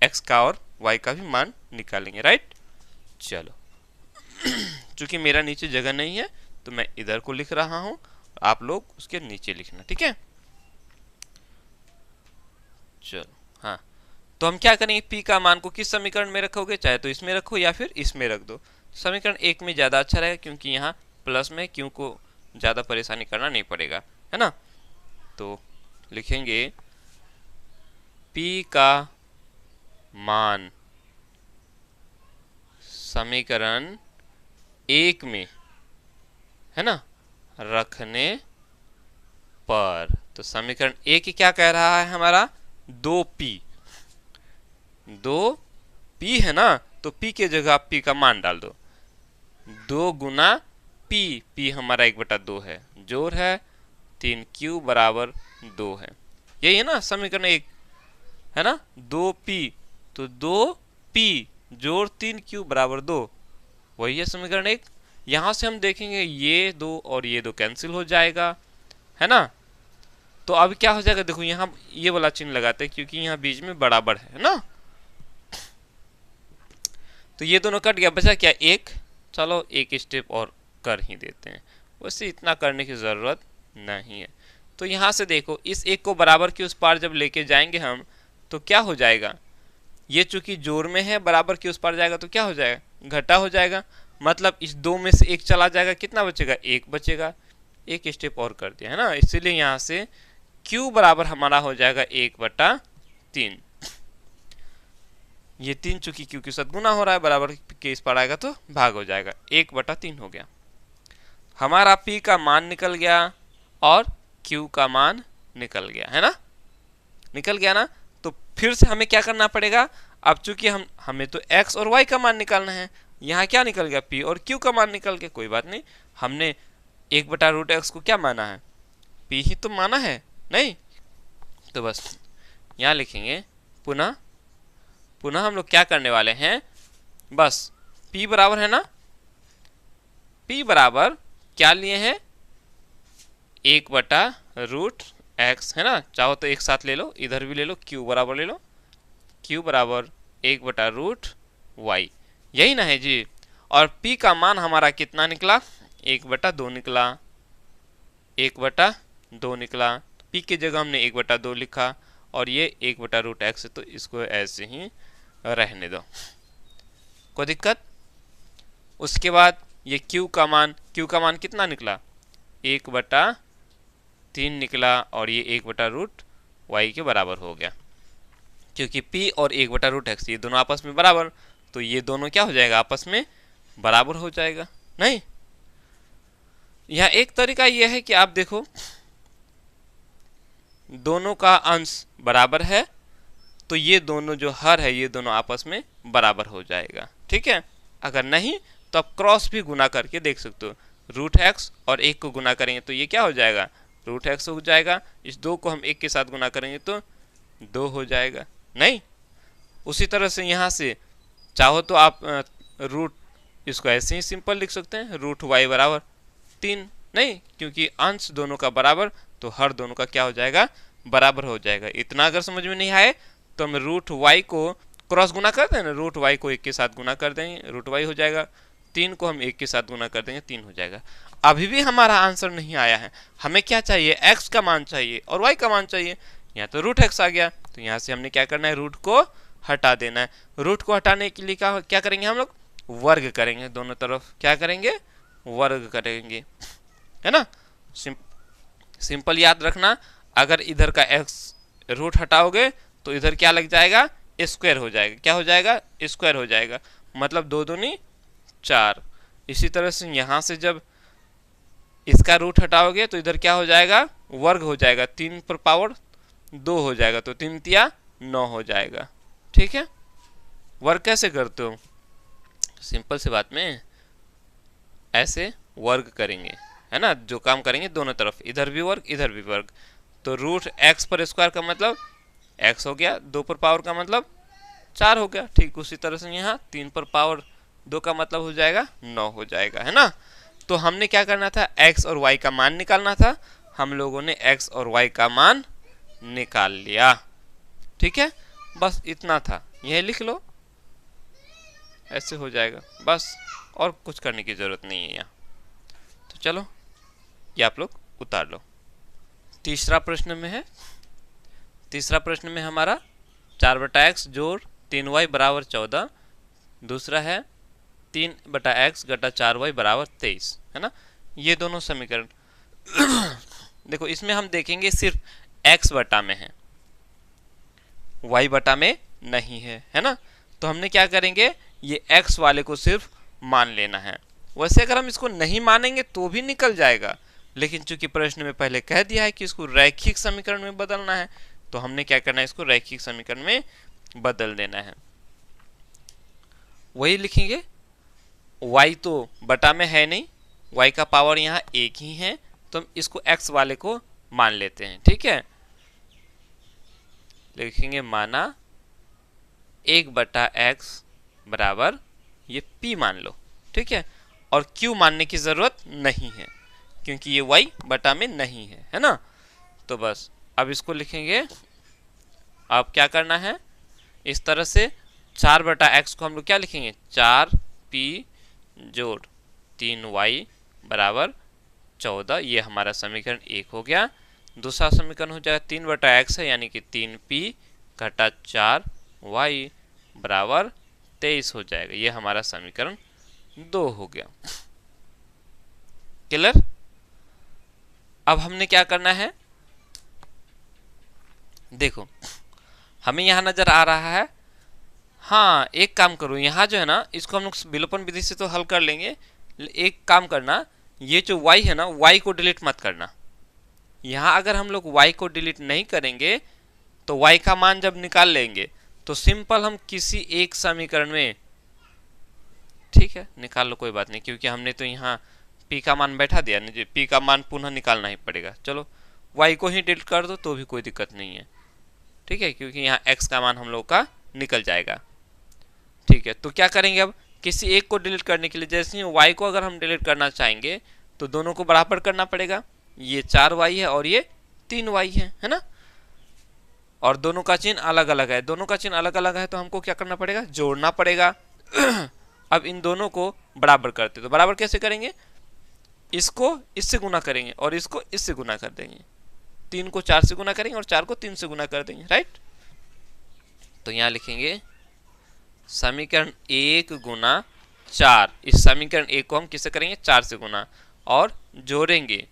x का और y का भी मान निकालेंगे, राइट। चलो चूंकि मेरा नीचे जगह नहीं है तो मैं इधर को लिख रहा हूं, आप लोग उसके नीचे लिखना, ठीक है। चलो हाँ, तो हम क्या करेंगे, p का मान को किस समीकरण में रखोगे, चाहे तो इसमें रखो या फिर इसमें रख दो। समीकरण 1 में ज़्यादा अच्छा रहेगा, क्योंकि यहाँ प्लस में q को ज़्यादा परेशानी करना नहीं पड़ेगा, है ना। तो लिखेंगे p का मान समीकरण 1 में, है ना, रखने पर, तो समीकरण 1 क्या कह रहा है हमारा, 2p है ना, तो p के जगह आप p का मान डाल दो, 2 गुना p हमारा 1/2 है, जोड़ है 3q बराबर 2 है, यही है ना समीकरण 1, है ना। 2p, तो 2p जोड़ 3q बराबर 2, वही है समीकरण 1। यहां से हम देखेंगे ये 2 और ये 2 कैंसिल हो जाएगा, है ना। तो अब क्या हो जाएगा, देखो यहाँ ये वाला चिन्ह लगाते हैं, क्योंकि यहाँ बीच में बराबर है ना। तो ये दोनों कट गया, बचा क्या 1, चलो एक स्टेप और कर ही देते हैं, वैसे इतना करने की जरूरत नहीं है। तो यहाँ से देखो, इस 1 को बराबर के उस पार जब लेके जाएंगे हम, तो क्या हो जाएगा, ये चूंकि जोड़ में है, बराबर के उस पार जाएगा तो क्या हो जाएगा, घटा हो जाएगा। मतलब इस 2 में से 1 चला जाएगा, कितना बचेगा, 1 बचेगा। एक स्टेप और कर दिया, है ना। इसीलिए यहाँ से q बराबर हमारा हो जाएगा 1/3। ये 3 चूंकि q के साथ गुना हो रहा है, बराबर के इस पर आएगा तो भाग हो जाएगा, 1/3 हो गया। हमारा p का मान निकल गया और q का मान निकल गया, है ना, निकल गया ना। तो फिर से हमें क्या करना पड़ेगा, अब चूंकि हमें तो x और y का मान निकालना है, यहाँ क्या निकल गया, p और q का मान निकल गया, कोई बात नहीं। हमने 1/√x को क्या माना है, p ही तो माना है, नहीं। तो बस यहाँ लिखेंगे, पुनः हम लोग क्या करने वाले हैं, बस p बराबर है ना, p बराबर क्या लिए हैं, 1/√x, है ना। चाहो तो एक साथ ले लो, इधर भी ले लो, q बराबर ले लो, q बराबर 1/√y, यही ना है जी। और p का मान हमारा कितना निकला, 1/2 निकला, 1/2 निकला। p की जगह हमने 1/2 लिखा, और ये 1/√x, तो इसको ऐसे ही रहने दो, कोई दिक्कत। उसके बाद ये q का मान कितना निकला, 1/3 निकला, और ये 1/√y के बराबर हो गया, क्योंकि p और 1/√x ये दोनों आपस में बराबर, तो ये दोनों क्या हो जाएगा, आपस में बराबर हो जाएगा, नहीं। यह एक तरीका यह है कि आप देखो, दोनों का अंश बराबर है, तो ये दोनों जो हर है, ये दोनों आपस में बराबर हो जाएगा, ठीक है। अगर नहीं तो आप क्रॉस भी गुना करके देख सकते हो, √x और 1 को गुना करेंगे तो ये क्या हो जाएगा, √x हो जाएगा। इस 2 को हम 1 के साथ गुना करेंगे तो 2 हो जाएगा, नहीं। उसी तरह से यहाँ से चाहो तो आप रूट इसको ऐसे ही सिंपल लिख सकते हैं, √y बराबर 3, नहीं, क्योंकि अंश दोनों का बराबर, तो हर दोनों का क्या हो जाएगा, बराबर हो जाएगा। इतना अगर समझ में नहीं आए तो हम रूट वाई को क्रॉस गुना कर दें ना, रूट वाई को 1 के साथ गुना कर देंगे, रूट वाई हो जाएगा। 3 को हम 1 के साथ गुना कर देंगे, 3 हो जाएगा। अभी भी हमारा आंसर नहीं आया है। हमें क्या चाहिए, x का मान चाहिए और y का मान चाहिए। यहाँ तो रूट x आ गया, तो यहाँ से हमने क्या करना है, रूट को हटा देना है। रूट को हटाने के लिए क्या करेंगे हम लोग, वर्ग करेंगे। दोनों तरफ क्या करेंगे, वर्ग करेंगे, है ना। सिंपल याद रखना, अगर इधर का x रूट हटाओगे तो इधर क्या लग जाएगा, स्क्वायर हो जाएगा। क्या हो जाएगा, स्क्वायर हो जाएगा, मतलब 2 दूनी 4। इसी तरह से यहाँ से जब इसका रूट हटाओगे तो इधर क्या हो जाएगा, वर्ग हो जाएगा। 3 पर पावर 2 हो जाएगा, तो 3 तिया 9 हो जाएगा। ठीक है, वर्ग कैसे करते हो, सिंपल सी बात में ऐसे वर्ग करेंगे, है ना। जो काम करेंगे दोनों तरफ, इधर भी वर्ग इधर भी वर्ग। तो रूट x पर स्क्वायर का मतलब x हो गया, 2 पर पावर का मतलब 4 हो गया। ठीक उसी तरह से यहाँ 3 पर पावर 2 का मतलब हो जाएगा 9 हो जाएगा, है ना। तो हमने क्या करना था, x और y का मान निकालना था। हम लोगों ने x और y का मान निकाल लिया। ठीक है, बस इतना था, यह लिख लो, ऐसे हो जाएगा बस, और कुछ करने की जरूरत नहीं है यहाँ। तो चलो ये आप लोग उतार लो। तीसरा प्रश्न में है, तीसरा प्रश्न में हमारा 4/x जोड़ 3y बराबर 14। दूसरा है 3/x घटा 4y बराबर 23, है ना। ये दोनों समीकरण देखो, इसमें हम देखेंगे सिर्फ x बटा में है, y बटा में नहीं है ना। तो हमने क्या करेंगे, ये x वाले को सिर्फ मान लेना है। वैसे अगर हम इसको नहीं मानेंगे तो भी निकल जाएगा, लेकिन चूंकि प्रश्न में पहले कह दिया है कि इसको रैखिक समीकरण में बदलना है, तो हमने क्या करना है, इसको रैखिक समीकरण में बदल देना है। वही लिखेंगे, y तो बटा में है नहीं, y का पावर यहाँ 1 ही है, तो हम इसको x वाले को मान लेते हैं। ठीक है, लिखेंगे माना 1/x बराबर ये p मान लो। ठीक है, और q मानने की जरूरत नहीं है क्योंकि ये y बटा में नहीं है ना। तो बस अब इसको लिखेंगे। अब क्या करना है, इस तरह से 4/x को हम लोग क्या लिखेंगे, 4p जोड़ 3y बराबर 14। ये हमारा समीकरण 1 हो गया। दूसरा समीकरण हो जाएगा 3/x है, यानी कि 3p घटा 4y बराबर 23 हो जाएगा। ये हमारा समीकरण 2 हो गया। क्लियर। अब हमने क्या करना है, देखो हमें यहाँ नजर आ रहा है। हाँ, एक काम करो, यहाँ जो है ना, इसको हम लोग विलोपन विधि से तो हल कर लेंगे। एक काम करना, ये जो y है ना, y को डिलीट मत करना। यहाँ अगर हम लोग y को डिलीट नहीं करेंगे तो y का मान जब निकाल लेंगे तो सिंपल हम किसी एक समीकरण में, ठीक है निकाल लो, कोई बात नहीं, क्योंकि हमने तो यहाँ p का मान बैठा दिया, नहीं p का मान पुनः निकालना ही पड़ेगा। चलो y को ही डिलीट कर दो तो भी कोई दिक्कत नहीं है। ठीक है, क्योंकि यहाँ x का मान हम लोग का निकल जाएगा। ठीक है, तो क्या करेंगे, अब किसी एक को डिलीट करने के लिए, जैसे ही y को अगर हम डिलीट करना चाहेंगे तो दोनों को बराबर करना पड़ेगा। ये 4y है और ये 3y है ना। और दोनों का चिन्ह अलग अलग है, दोनों का चिन्ह अलग अलग है, तो हमको क्या करना पड़ेगा, जोड़ना पड़ेगा। अब इन दोनों को बराबर करते, तो बराबर कैसे करेंगे, इसको इससे गुना करेंगे और इसको इससे गुना कर देंगे। 3 को 4 से गुना करेंगे और 4 को 3 से गुना कर देंगे, राइट। तो यहाँ लिखेंगे समीकरण 1 गुना 4। इस समीकरण 1 को हम किससे करेंगे, 4 से गुना, और जोड़ेंगे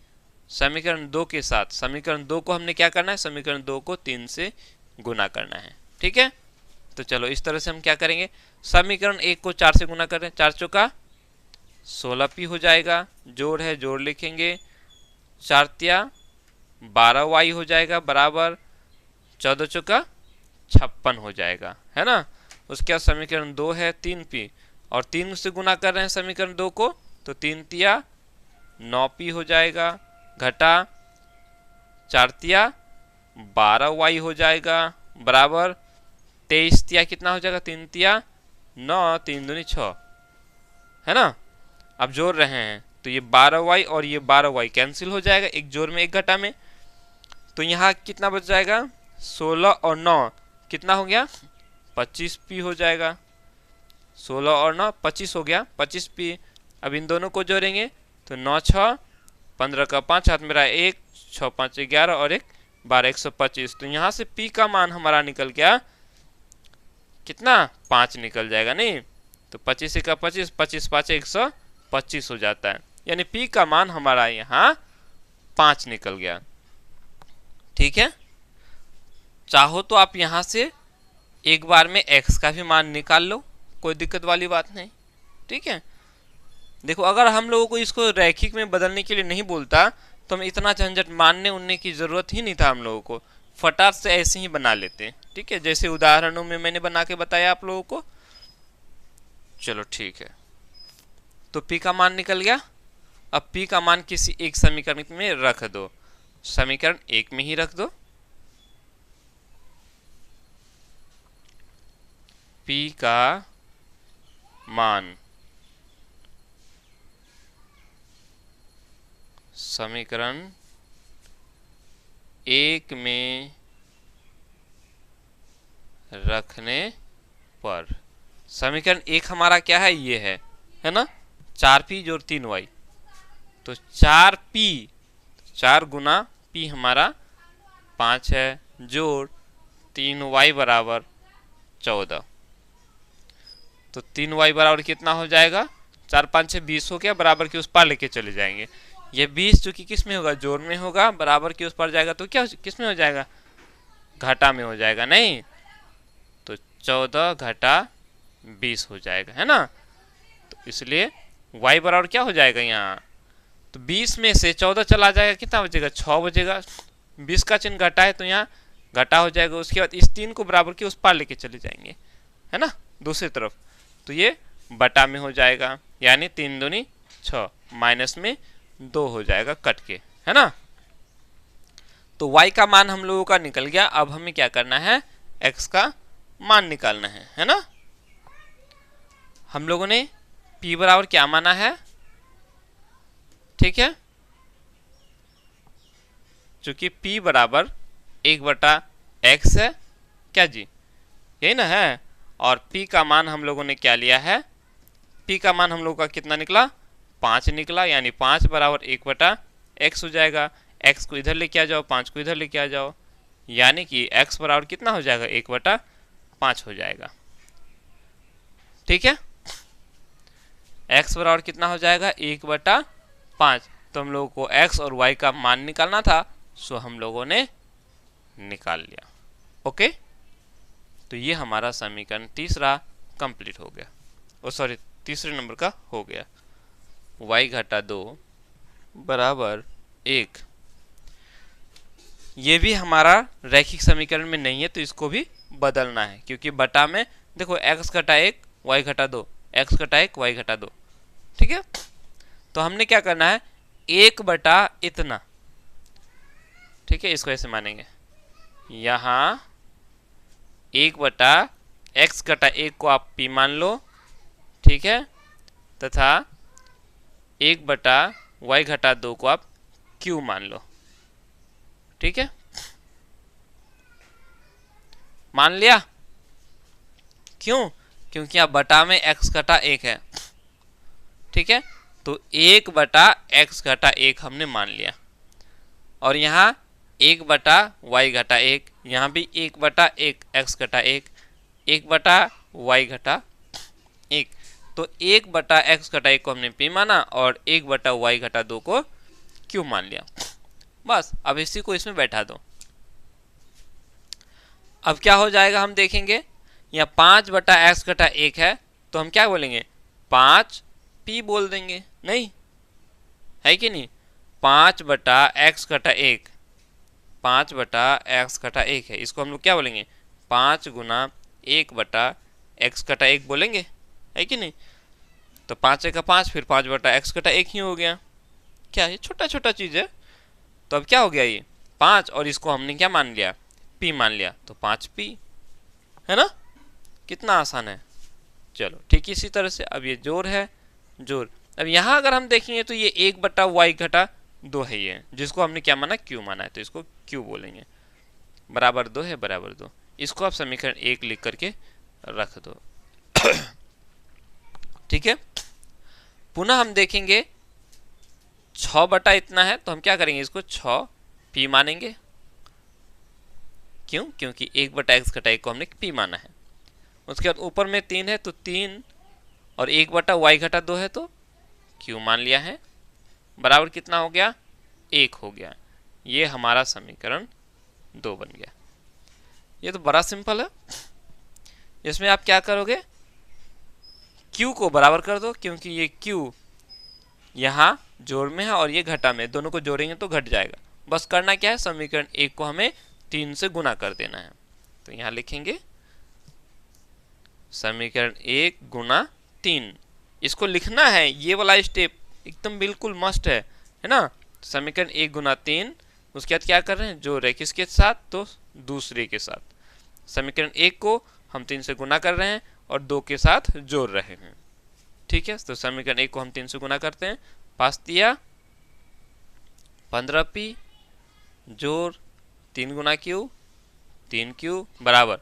समीकरण 2 के साथ। समीकरण 2 को हमने क्या करना है, समीकरण 2 को 3 से गुना करना है। ठीक है, तो चलो इस तरह से हम क्या करेंगे, समीकरण 1 को 4 से गुना कर रहे हैं, 4 चौका 16p हो जाएगा, जोड़ है जोड़ लिखेंगे, 4 तिया 12y हो जाएगा बराबर 14 चौका 56 हो जाएगा, है ना। उसके बाद समीकरण 2 है 3p, और 3 से गुना कर रहे हैं समीकरण 2 को, तो 3 तिया 9p हो जाएगा, घटा 4 तिया 12y हो जाएगा बराबर 23 तिया कितना हो जाएगा, 3 तिया 9, 3 दूनी 6, है ना। अब जोड़ रहे हैं तो ये 12y और ये 12y कैंसिल हो जाएगा, एक जोड़ में एक घटा में। तो यहाँ कितना बच जाएगा, 16 और 9 कितना हो गया, 25p हो जाएगा। 16 और 9 25 हो गया, 25p। अब इन दोनों को जोड़ेंगे तो 9 6 15 का 5 हाथ मेरा 1 6 5 11 और 1 12 125। तो यहाँ से p का मान हमारा निकल गया कितना, 5 निकल जाएगा नहीं। तो 25 का 25 25 5 125 हो जाता है, यानी p का मान हमारा यहाँ 5 निकल गया। ठीक है, चाहो तो आप यहाँ से एक बार में x का भी मान निकाल लो, कोई दिक्कत वाली बात नहीं। ठीक है, देखो अगर हम लोगों को इसको रैखिक में बदलने के लिए नहीं बोलता तो हम इतना झंझट मानने उनने की जरूरत ही नहीं था, हम लोगों को फटाक से ऐसे ही बना लेते। ठीक है, जैसे उदाहरणों में मैंने बना के बताया आप लोगों को। चलो ठीक है, तो p का मान निकल गया। अब p का मान किसी एक समीकरण में रख दो, समीकरण 1 में ही रख दो। p का मान समीकरण 1 में रखने पर, समीकरण 1 हमारा क्या है, ये है ना, 4p जोड़ 3y। तो 4p 4 गुना p हमारा 5 है, जोड़ 3y बराबर 14। तो 3y बराबर कितना हो जाएगा, 4 5 6 20 हो गया, बराबर के उस पार लेके चले जाएंगे। ये 20 जो कि किस में होगा, जोड़ में होगा, बराबर के उस पार जाएगा तो क्या किस में हो जाएगा, घाटा में हो जाएगा नहीं। तो 14 घटा 20 हो जाएगा, है ना। तो इसलिए y बराबर क्या हो जाएगा यहाँ, तो 20 में से 14 चला जाएगा, कितना बचेगा, 6 बचेगा। 20 का चिन्ह घटा है तो यहाँ घटा हो जाएगा। उसके बाद इस 3 को बराबर के उस पार लेके चले जाएंगे, है ना, दूसरी तरफ। तो ये बटा में हो जाएगा, यानी 3 दूनी 6, माइनस में 2 हो जाएगा कट के, है ना। तो y का मान हम लोगों का निकल गया। अब हमें क्या करना है, x का मान निकालना है ना। हम लोगों ने p बराबर क्या माना है, ठीक है, चूंकि p बराबर 1/x है, क्या जी, यही ना है। और p का मान हम लोगों ने क्या लिया है, p का मान हम लोगों का कितना निकला, 5 निकला, यानी 5 बराबर 1/x हो जाएगा। x को इधर लेके आ जाओ, 5 को इधर लेके आ जाओ, यानी कि x बराबर कितना हो जाएगा, 1/5 हो जाएगा। ठीक है, x बराबर कितना हो जाएगा, 1/5। तो हम लोगों को x और y का मान निकालना था, सो हम लोगों ने निकाल लिया। ओके, तो ये हमारा समीकरण तीसरा कंप्लीट हो गया, सॉरी तीसरे नंबर का हो गया। y घटा 2 बराबर 1। ये भी हमारा रैखिक समीकरण में नहीं है, तो इसको भी बदलना है, क्योंकि बटा में देखो x घटा 1 y घटा 2, x घटा 1 y घटा 2। ठीक है, तो हमने क्या करना है, 1 बटा इतना, ठीक है, इसको ऐसे मानेंगे, यहाँ 1 बटा x घटा 1 को आप p मान लो, ठीक है, तथा 1 बटा y घटा 2 को आप q मान लो। ठीक है, मान लिया, क्यों, क्योंकि यहाँ बटा में x घटा 1 है। ठीक है, तो 1 बटा x घटा 1 हमने मान लिया, और यहाँ 1 बटा y घटा 1, यहाँ भी 1 बटा 1 x घटा 1, 1 बटा y घटा 1। तो 1 बटा x घटा 1 को हमने p माना, और 1 बटा y घटा 2 को q मान लिया। बस, अब इसी को इसमें बैठा दो। अब क्या हो जाएगा हम देखेंगे, यहाँ 5 बटा x घटा 1 है, तो हम क्या बोलेंगे, 5 p बोल देंगे, नहीं है कि नहीं। 5 बटा x घटा 1, 5 बटा x घटा 1 है, इसको हम लोग क्या बोलेंगे, 5 गुना 1 बटा x घटा 1 बोलेंगे, है कि नहीं। तो 5 का 5, फिर 5 बटा x घटा 1 ही हो गया। क्या, ये छोटा छोटा चीज़ है। तो अब क्या हो गया, ये 5, और इसको हमने क्या मान लिया, p मान लिया, तो 5p, है ना, कितना आसान है। चलो ठीक इसी तरह से अब ये जोड़ है, जोड़। अब यहाँ अगर हम देखेंगे तो ये 1 बटा y घटा 2 है ये, जिसको हमने क्या माना, क्यू माना है, तो इसको क्यू बोलेंगे। बराबर 2 है, बराबर 2। इसको आप समीकरण 1 लिख करके रख दो। ठीक है। पुनः हम देखेंगे 6 बटा इतना है, तो हम क्या करेंगे, इसको 6 पी मानेंगे। क्यों? क्योंकि 1 बटा एक्स घटा 1 को हमने पी माना है। उसके बाद ऊपर में 3 है, तो 3 और 1 बटा वाई घटा 2 है, तो क्यू मान लिया है। बराबर कितना हो गया, 1 हो गया। ये हमारा समीकरण 2 बन गया। ये तो बड़ा सिंपल है। इसमें आप क्या करोगे, Q को बराबर कर दो, क्योंकि ये Q यहाँ जोड़ में है और ये घटा में, दोनों को जोड़ेंगे तो घट जाएगा। बस करना क्या है, समीकरण 1 को हमें 3 से गुना कर देना है। तो यहाँ लिखेंगे समीकरण 1 गुना 3। इसको लिखना है, ये वाला स्टेप एकदम बिल्कुल मस्ट है ना। समीकरण 1 गुना 3, उसके बाद क्या कर रहे हैं, जोड़ है किसके साथ, तो दूसरे के साथ। समीकरण 1 को हम 3 से गुना कर रहे हैं और 2 के साथ जोड़ रहे हैं। ठीक है, तो समीकरण 1 को हम 3 से गुना करते हैं, पास दिया 15p जोड़ 3 गुना क्यू, 3q बराबर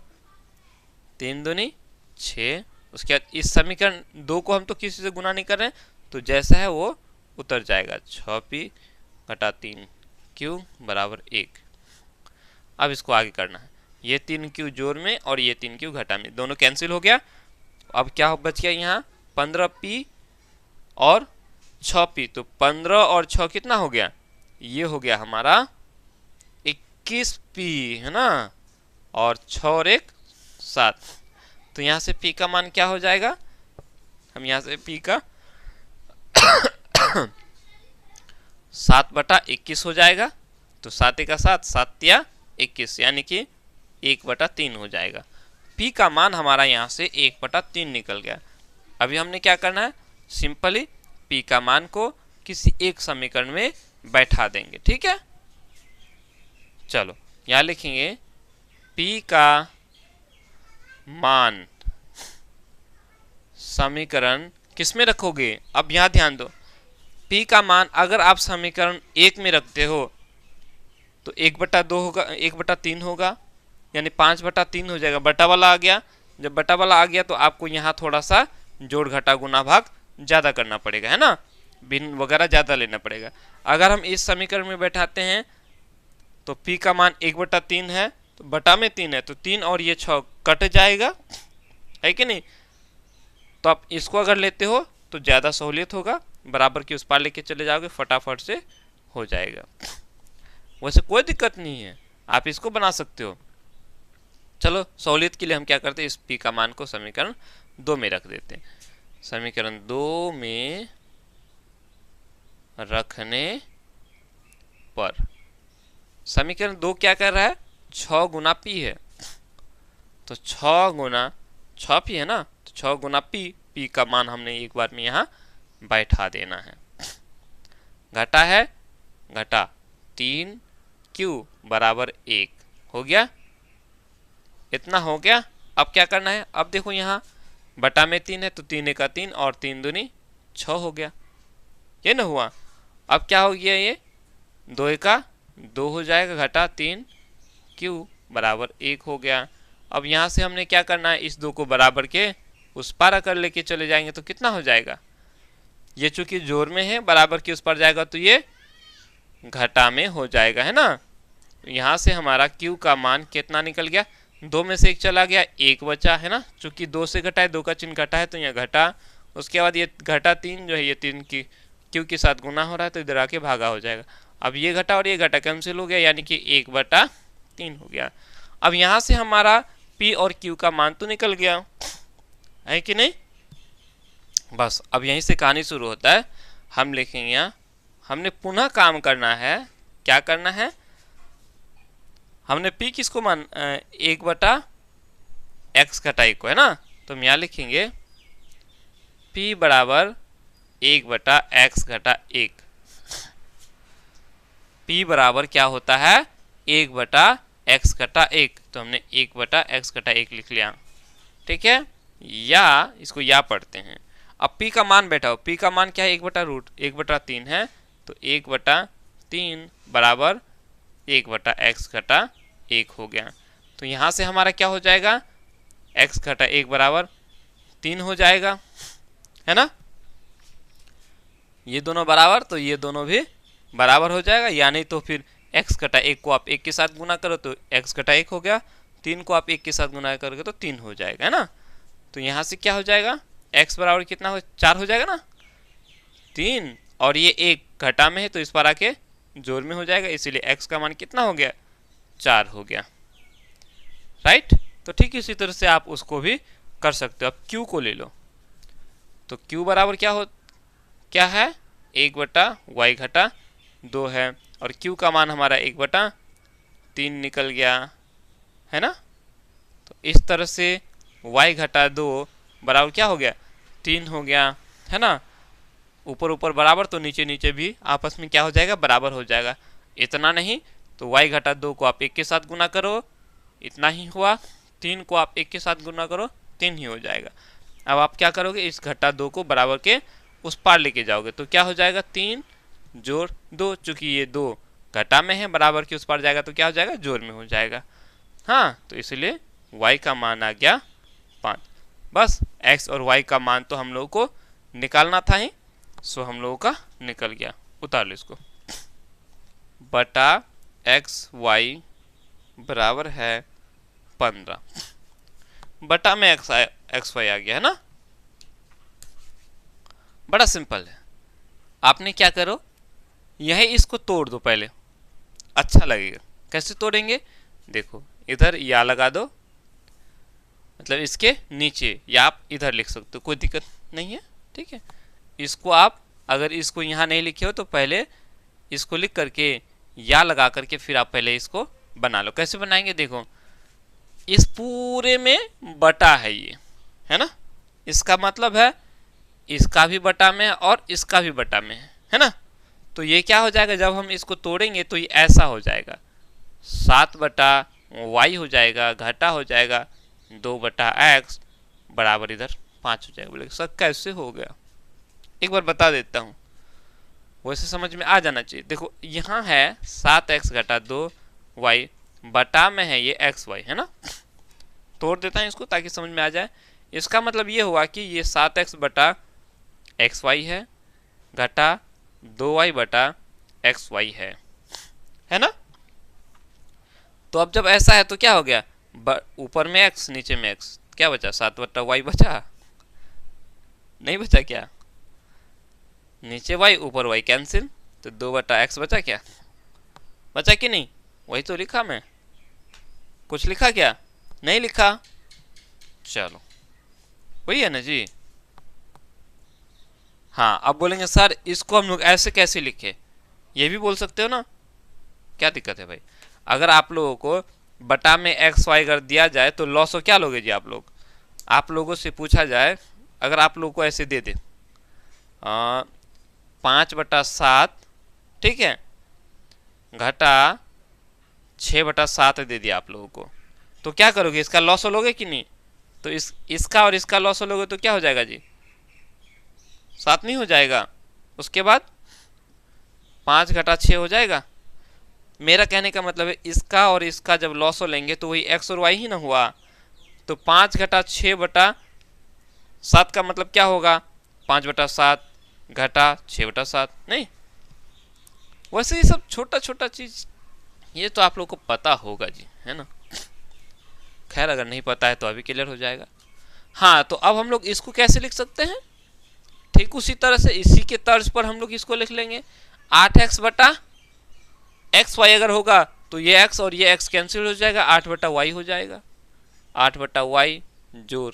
3 दूनी 6। उसके बाद इस समीकरण 2 को हम तो किसी से गुना नहीं कर रहे हैं, तो जैसा है वो उतर जाएगा। 6p घटा 3q बराबर 1। अब इसको आगे करना है, ये 3q जोड़ में और ये 3q घटा में, दोनों कैंसिल हो गया। अब क्या बच गया यहाँ, 15p और 6p, तो 15 और 6 कितना हो गया, ये हो गया हमारा 21p, है ना। और 6 और 1 7, तो यहाँ से p का मान क्या हो जाएगा, हम यहाँ से p का 7 बटा 21 हो जाएगा। तो 7 का 7, 7 या 21, यानी कि 1 बटा 3 हो जाएगा। p का मान हमारा यहाँ से 1 बटा 3 निकल गया। अभी हमने क्या करना है, सिंपली p का मान को किसी एक समीकरण में बैठा देंगे। ठीक है, चलो यहाँ लिखेंगे p का मान समीकरण किस में रखोगे, अब यहाँ ध्यान दो, p का मान अगर आप समीकरण 1 में रखते हो तो 1 बटा 2 होगा, 1 बटा 3 होगा, यानी 5 बटा 3 हो जाएगा। बटा वाला आ गया, जब बटा वाला आ गया तो आपको यहाँ थोड़ा सा जोड़ घटा गुना भाग ज़्यादा करना पड़ेगा, है ना, भिन्न वगैरह ज़्यादा लेना पड़ेगा। अगर हम इस समीकरण में बैठाते हैं तो p का मान 1 बटा 3 है, तो बटा में 3 है, तो 3 और ये 6 कट जाएगा, है कि नहीं। तो आप इसको अगर लेते हो तो ज़्यादा सहूलियत होगा, बराबर की उस पार लेके चले जाओगे, फटाफट से हो जाएगा। वैसे कोई दिक्कत नहीं है, आप इसको बना सकते हो। चलो सहूलियत के लिए हम क्या करते हैं, इस p का मान को समीकरण 2 में रख देते हैं। समीकरण 2 में रखने पर समीकरण 2 क्या कर रहा है, 6 गुना p है, तो 6 गुना 6p है ना, तो 6 गुना p का मान हमने एक बार में यहाँ बैठा देना है। घटा है, घटा 3q बराबर 1 हो गया, इतना हो गया। अब क्या करना है, अब देखो यहाँ बटा में 3 है, तो 3 का 3 और 3 दूनी 6 हो गया, ये ना हुआ। अब क्या हो गया, ये 2 का 2 हो जाएगा, घटा 3q बराबर 1 हो गया। अब यहाँ से हमने क्या करना है, इस 2 को बराबर के उस पार अगर लेके चले जाएंगे तो कितना हो जाएगा, ये चूंकि जोड़ में है, बराबर के उस पार जाएगा तो ये घटा में हो जाएगा, है ना। यहाँ से हमारा q का मान कितना निकल गया, 2 में से 1 चला गया, 1 बचा, है ना, चूंकि 2 से घटा है, 2 का चिन्ह घटा है तो यहाँ घटा। उसके बाद ये घटा 3 जो है, ये 3 की q के साथ गुना हो रहा है, तो इधर आके भागा हो जाएगा। अब ये घटा और ये घटा कैंसिल हो गया, यानी कि 1 बटा 3 हो गया। अब यहाँ से हमारा p और q का मान तो निकल गया, है कि नहीं। बस अब यहीं से कहानी शुरू होता है। हम लिखेंगे यहाँ, हमने पुनः काम करना है, क्या करना है, हमने p किसको मान 1 बटा x घटा 1 को, है ना, तो हम यहाँ लिखेंगे p बराबर 1 बटा x घटा 1। p बराबर क्या होता है, 1 बटा x घटा 1, तो हमने 1 बटा x घटा 1 लिख लिया। ठीक है, या इसको या पढ़ते हैं। अब p का मान बैठाओ, p का मान क्या है, 1 बटा रूट 1 बटा 3 है, तो 1 बटा 3 बराबर 1/x घटा 1 हो गया। तो यहाँ से हमारा क्या हो जाएगा, x घटा 1 बराबर 3 हो जाएगा, है ना। ये दोनों बराबर, तो ये दोनों भी बराबर हो जाएगा, यानी तो फिर x घटा 1 को आप 1 के साथ गुना करो तो x घटा 1 हो गया, 3 को आप 1 के साथ गुना करोगे तो 3 हो जाएगा, है ना। तो यहाँ से क्या हो जाएगा, x बराबर कितना हो, 4 हो जाएगा ना, 3 और ये 1 घटा में है तो इस पर आके जोड़ में हो जाएगा, इसीलिए x का मान कितना हो गया, 4 हो गया, राइट। तो ठीक इसी तरह से आप उसको भी कर सकते हो। अब q को ले लो, तो q बराबर क्या है, 1/y घटा 2 है, और q का मान हमारा 1/3 निकल गया, है ना। तो इस तरह से y घटा 2 बराबर क्या हो गया, 3 हो गया, है ना। ऊपर ऊपर बराबर तो नीचे नीचे भी आपस में क्या हो जाएगा, बराबर हो जाएगा। इतना नहीं तो y घटा 2 को आप 1 के साथ गुना करो, इतना ही हुआ, 3 को आप 1 के साथ गुना करो, 3 ही हो जाएगा। अब आप क्या करोगे, इस घटा 2 को बराबर के उस पार लेके जाओगे तो क्या हो जाएगा, 3 जोड़ 2, चूंकि ये 2 घटा में है, बराबर के उस पार जाएगा तो क्या हो जाएगा, जोड़ में हो जाएगा। हाँ, तो इसलिए y का मान आ गया 5। बस x और y का मान तो हम लोगों को निकालना था ही, सो हम लोगों का निकल गया। उतार लो इसको, बटा xy बराबर है 15, बटा में xy आ गया, है ना। बड़ा सिंपल है। आपने क्या करो, यही इसको तोड़ दो पहले, अच्छा लगेगा। कैसे तोड़ेंगे, देखो इधर या लगा दो, मतलब इसके नीचे, या आप इधर लिख सकते हो, कोई दिक्कत नहीं है, ठीक है। इसको आप अगर इसको यहाँ नहीं लिखे हो तो पहले इसको लिख करके या लगा करके फिर आप पहले इसको बना लो। कैसे बनाएंगे, देखो इस पूरे में बटा है ये, है ना। इसका मतलब है इसका भी बटा में है और इसका भी बटा में है ना। तो ये क्या हो जाएगा, जब हम इसको तोड़ेंगे तो ये ऐसा हो जाएगा, 7/y हो जाएगा, घटा हो जाएगा 2/x बराबर इधर 5 हो जाएगा। बोले सर कैसे हो गया, एक बार बता देता हूँ, वैसे समझ में आ जाना चाहिए। देखो यहाँ है 7x घटा 2y, बटा में है ये xy, है ना। तोड़ देता हूँ इसको ताकि समझ में आ जाए। इसका मतलब ये हुआ कि ये 7x बटा xy है, घटा 2y बटा xy है ना। तो अब जब ऐसा है तो क्या हो गया, ऊपर में x नीचे में x, क्या बचा, 7/y बचा, नहीं बचा क्या, नीचे y ऊपर y कैंसिल, तो 2/x बचा, क्या बचा कि नहीं, वही तो लिखा मैं, कुछ लिखा क्या, नहीं लिखा, चलो वही है ना जी। हाँ, अब बोलेंगे सर इसको हम लोग ऐसे कैसे लिखे, ये भी बोल सकते हो ना, क्या दिक्कत है भाई। अगर आप लोगों को बटा में एक्स वाई अगर दिया जाए तो लॉस हो क्या लोगे जी आप लोग, आप लोगों से पूछा जाए, अगर आप लोगों को ऐसे दे दे 5/7, ठीक है, घटा 6/7 दे दिया आप लोगों को, तो क्या करोगे, इसका लॉस हो लोगे कि नहीं, तो इसका और इसका लॉस हो लोगे तो क्या हो जाएगा जी, 7 नहीं हो जाएगा, उसके बाद 5/6 हो जाएगा। मेरा कहने का मतलब है इसका और इसका जब लॉस हो लेंगे तो वही x और y ही ना हुआ, तो 5/6/7 का मतलब क्या होगा, 5/7 घटा 6/7, नहीं। वैसे ये सब छोटा छोटा चीज ये तो आप लोग को पता होगा जी, है ना। खैर अगर नहीं पता है तो अभी क्लियर हो जाएगा। हाँ, तो अब हम लोग इसको कैसे लिख सकते हैं, ठीक उसी तरह से इसी के तर्ज पर हम लोग इसको लिख लेंगे, 8x बटा xy अगर होगा तो ये x और ये x कैंसिल हो जाएगा, 8/y हो जाएगा, 8/y जोड़,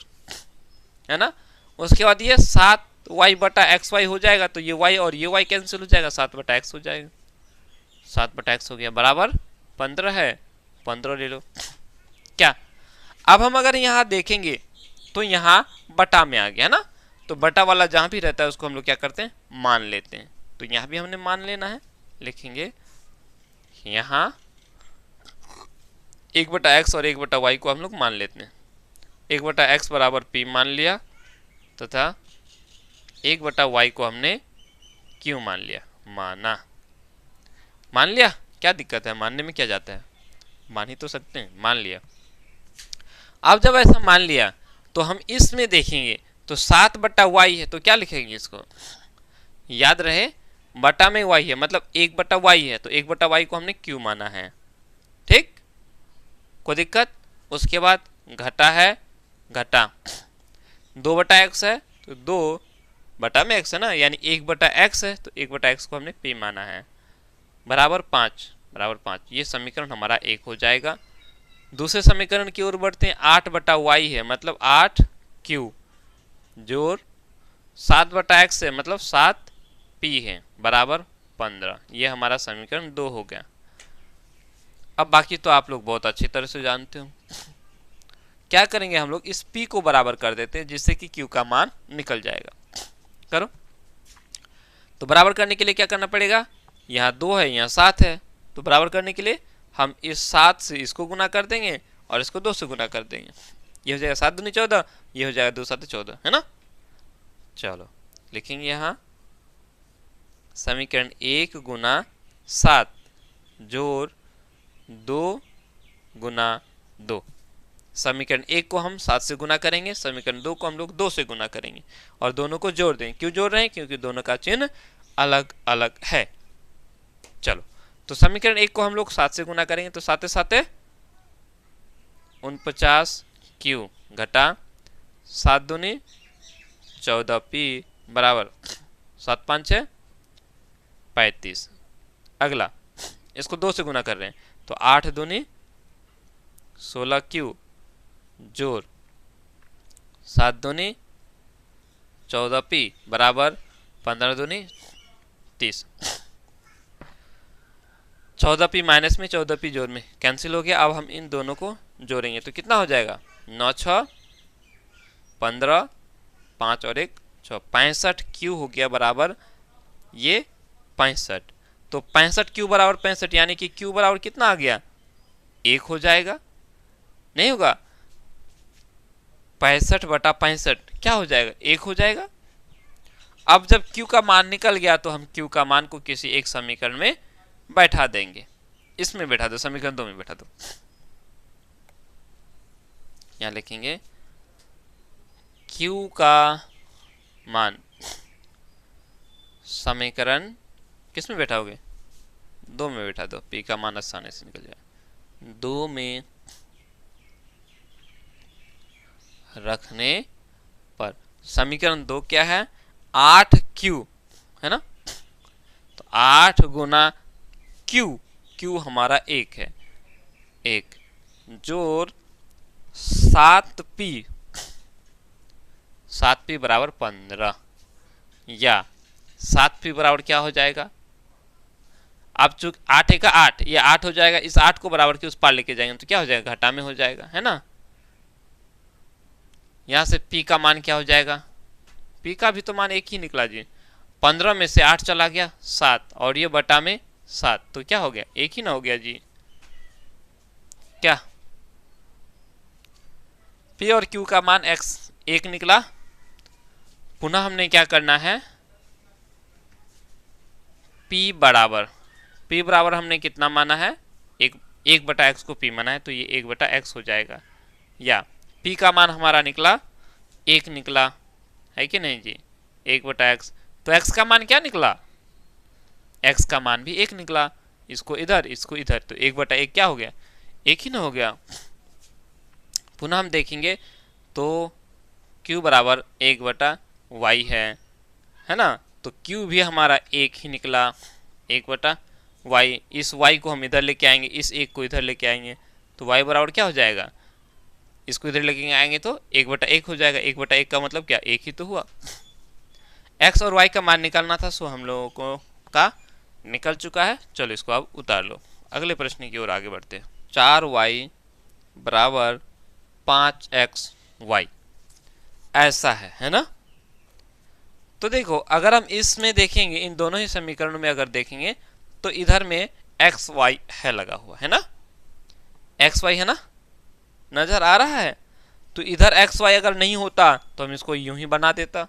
है ना। उसके बाद ये 7y बटा xy हो जाएगा, तो ये y और ये y कैंसिल हो जाएगा, 7/x हो जाएगा, 7/x हो गया, बराबर 15 है, 15 ले लो। क्या अब हम अगर यहाँ देखेंगे तो यहाँ बटा में आ गया ना, तो बटा वाला जहाँ भी रहता है उसको हम लोग क्या करते हैं, मान लेते हैं। तो यहाँ भी हमने मान लेना है, लिखेंगे यहाँ 1/x और 1/y को हम लोग मान लेते हैं। 1/x बराबर p मान लिया तथा 1/y को हमने q मान लिया, मान लिया, क्या दिक्कत है, मानने में क्या जाता है, मान ही तो सकते हैं, मान लिया। अब जब ऐसा मान लिया तो हम इसमें देखेंगे तो 7/y है, तो क्या लिखेंगे इसको, याद रहे बटा में y है, मतलब 1/y है, तो 1/y को हमने q माना है, ठीक, कोई दिक्कत। उसके बाद घटा है, घटा 2/x है, तो 2 बटा में x है ना, यानी 1/x है, तो 1/x को हमने p माना है, बराबर 5, बराबर 5। ये समीकरण हमारा 1 हो जाएगा। दूसरे समीकरण की ओर बढ़ते हैं, 8/y है, मतलब 8q जोड़ 7/x है, मतलब 7p है, बराबर 15। ये हमारा समीकरण 2 हो गया। अब बाकी तो आप लोग बहुत अच्छी तरह से जानते हो। क्या करेंगे हम लोग, इस p को बराबर कर देते हैं, जिससे कि q का मान निकल जाएगा। करो, तो बराबर करने के लिए क्या करना पड़ेगा, यहाँ 2 है, यहाँ 7 है, तो बराबर करने के लिए हम इस 7 से इसको गुना कर देंगे और इसको 2 से गुना कर देंगे। ये हो जाएगा 7 दूनी 14, ये हो जाएगा 2 7 14, है ना। चलो लिखेंगे यहाँ समीकरण 1 गुना 7 जोड़ 2 गुना 2। समीकरण 1 को हम 7 से गुना करेंगे, समीकरण 2 को हम लोग 2 से गुना करेंगे और दोनों को जोड़ देंगे। क्यों जोड़ रहे हैं, क्योंकि दोनों का चिन्ह अलग अलग है। चलो, तो समीकरण 1 को हम लोग 7 से गुना करेंगे, तो 7 7 49q घटा 7 दूनी 14p बराबर 7 5 है 35। अगला इसको 2 से गुना कर रहे हैं, तो 8 दूनी 16q जोड़ 7 दूनी 14p बराबर 15 दूनी 30। 14p माइनस में 14p जोड़ में कैंसिल हो गया। अब हम इन दोनों को जोड़ेंगे तो कितना हो जाएगा, 9 6 15, 5 और 1 6, 65q हो गया बराबर ये 65। तो 65q बराबर 65, यानी कि q बराबर कितना आ गया, 1 हो जाएगा, नहीं होगा, 65/65 क्या हो जाएगा, 1 हो जाएगा। अब जब q का मान निकल गया तो हम q का मान को किसी एक समीकरण में बैठा देंगे। इसमें बैठा दो, समीकरण 2 में बैठा दो। यहां लिखेंगे q का मान समीकरण किस में बैठाओगे, 2 में बैठा दो, p का मान आसानी से निकल जाए। 2 में रखने पर समीकरण 2 क्या है, 8q है ना, तो 8 गुना q हमारा 1 है, 1 जोड़ 7p बराबर 15, या 7p बराबर क्या हो जाएगा, अब चूंकि 8 है का 8, ये 8 हो जाएगा, इस 8 को बराबर के उस पार लेके जाएंगे तो क्या हो जाएगा, घटा में हो जाएगा, है ना। यहां से p का मान क्या हो जाएगा, p का भी तो मान 1 ही निकला जी, 15 में से 8 चला गया 7 और ये बटा में 7, तो क्या हो गया, 1 ही ना हो गया जी, क्या p और q का मान x 1 निकला। पुनः हमने क्या करना है, p बराबर हमने कितना माना है, 1/x को p माना है, तो ये 1/x हो जाएगा, या p का मान हमारा निकला 1 निकला, है कि नहीं जी, 1/x, तो x का मान क्या निकला, x का मान भी 1 निकला, इसको इधर इसको इधर, तो 1/1 क्या हो गया, 1 ही ना हो गया। पुनः हम देखेंगे तो q बराबर 1/y है ना, तो q भी हमारा 1 ही निकला, 1/y, इस y को हम इधर लेके आएंगे, इस 1 को इधर लेके आएंगे, तो y बराबर क्या हो जाएगा, इसको इधर लेके आएंगे तो 1/1 हो जाएगा, 1/1 का मतलब क्या, 1 ही तो हुआ। x और y का मान निकालना था, सो हम लोगों को का निकल चुका है। चलो इसको अब उतार लो, अगले प्रश्न की ओर आगे बढ़ते हैं। 4y बराबर 5xy ऐसा है ना। तो देखो अगर हम इसमें देखेंगे, इन दोनों ही समीकरणों में अगर देखेंगे तो इधर में xy है लगा हुआ, है ना, xy है ना, नजर आ रहा है। तो इधर xy अगर नहीं होता तो हम इसको यूं ही बना देता,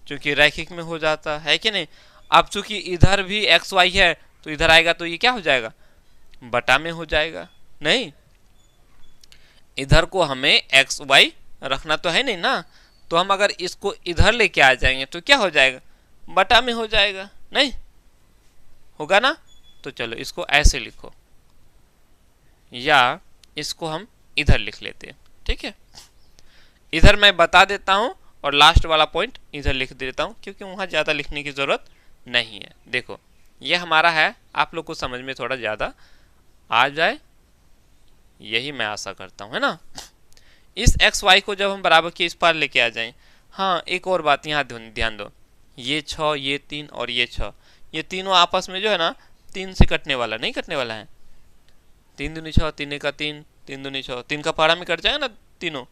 क्योंकि रैखिक में हो जाता है कि नहीं। अब चूंकि इधर भी xy है तो इधर आएगा तो ये क्या हो जाएगा, बटा में हो जाएगा। नहीं, इधर को हमें एक्स वाई रखना तो है नहीं ना, तो हम अगर इसको इधर लेके आ जाएंगे तो क्या हो जाएगा, बटा में हो जाएगा। नहीं होगा ना, तो चलो इसको ऐसे लिखो, या इसको हम इधर लिख लेते हैं। ठीक है, इधर मैं बता देता हूं और लास्ट वाला पॉइंट इधर लिख देता हूं, क्योंकि वहां ज्यादा लिखने की जरूरत नहीं है। देखो ये हमारा है, आप लोग को समझ में थोड़ा ज्यादा आ जाए यही मैं आशा करता हूं, है ना। इस एक्स वाई को जब हम बराबर के इस पार लेके आ जाएं, हाँ एक और बात यहाँ ध्यान दो, ये 6 ये 3 और ये 6, ये तीनों आपस में जो है ना 3 से कटने वाला नहीं, कटने वाला है। 3 दूनी 6, 3 का 3, 3 दूनी 6, 3 का पारा में कट जाएगा ना तीनों,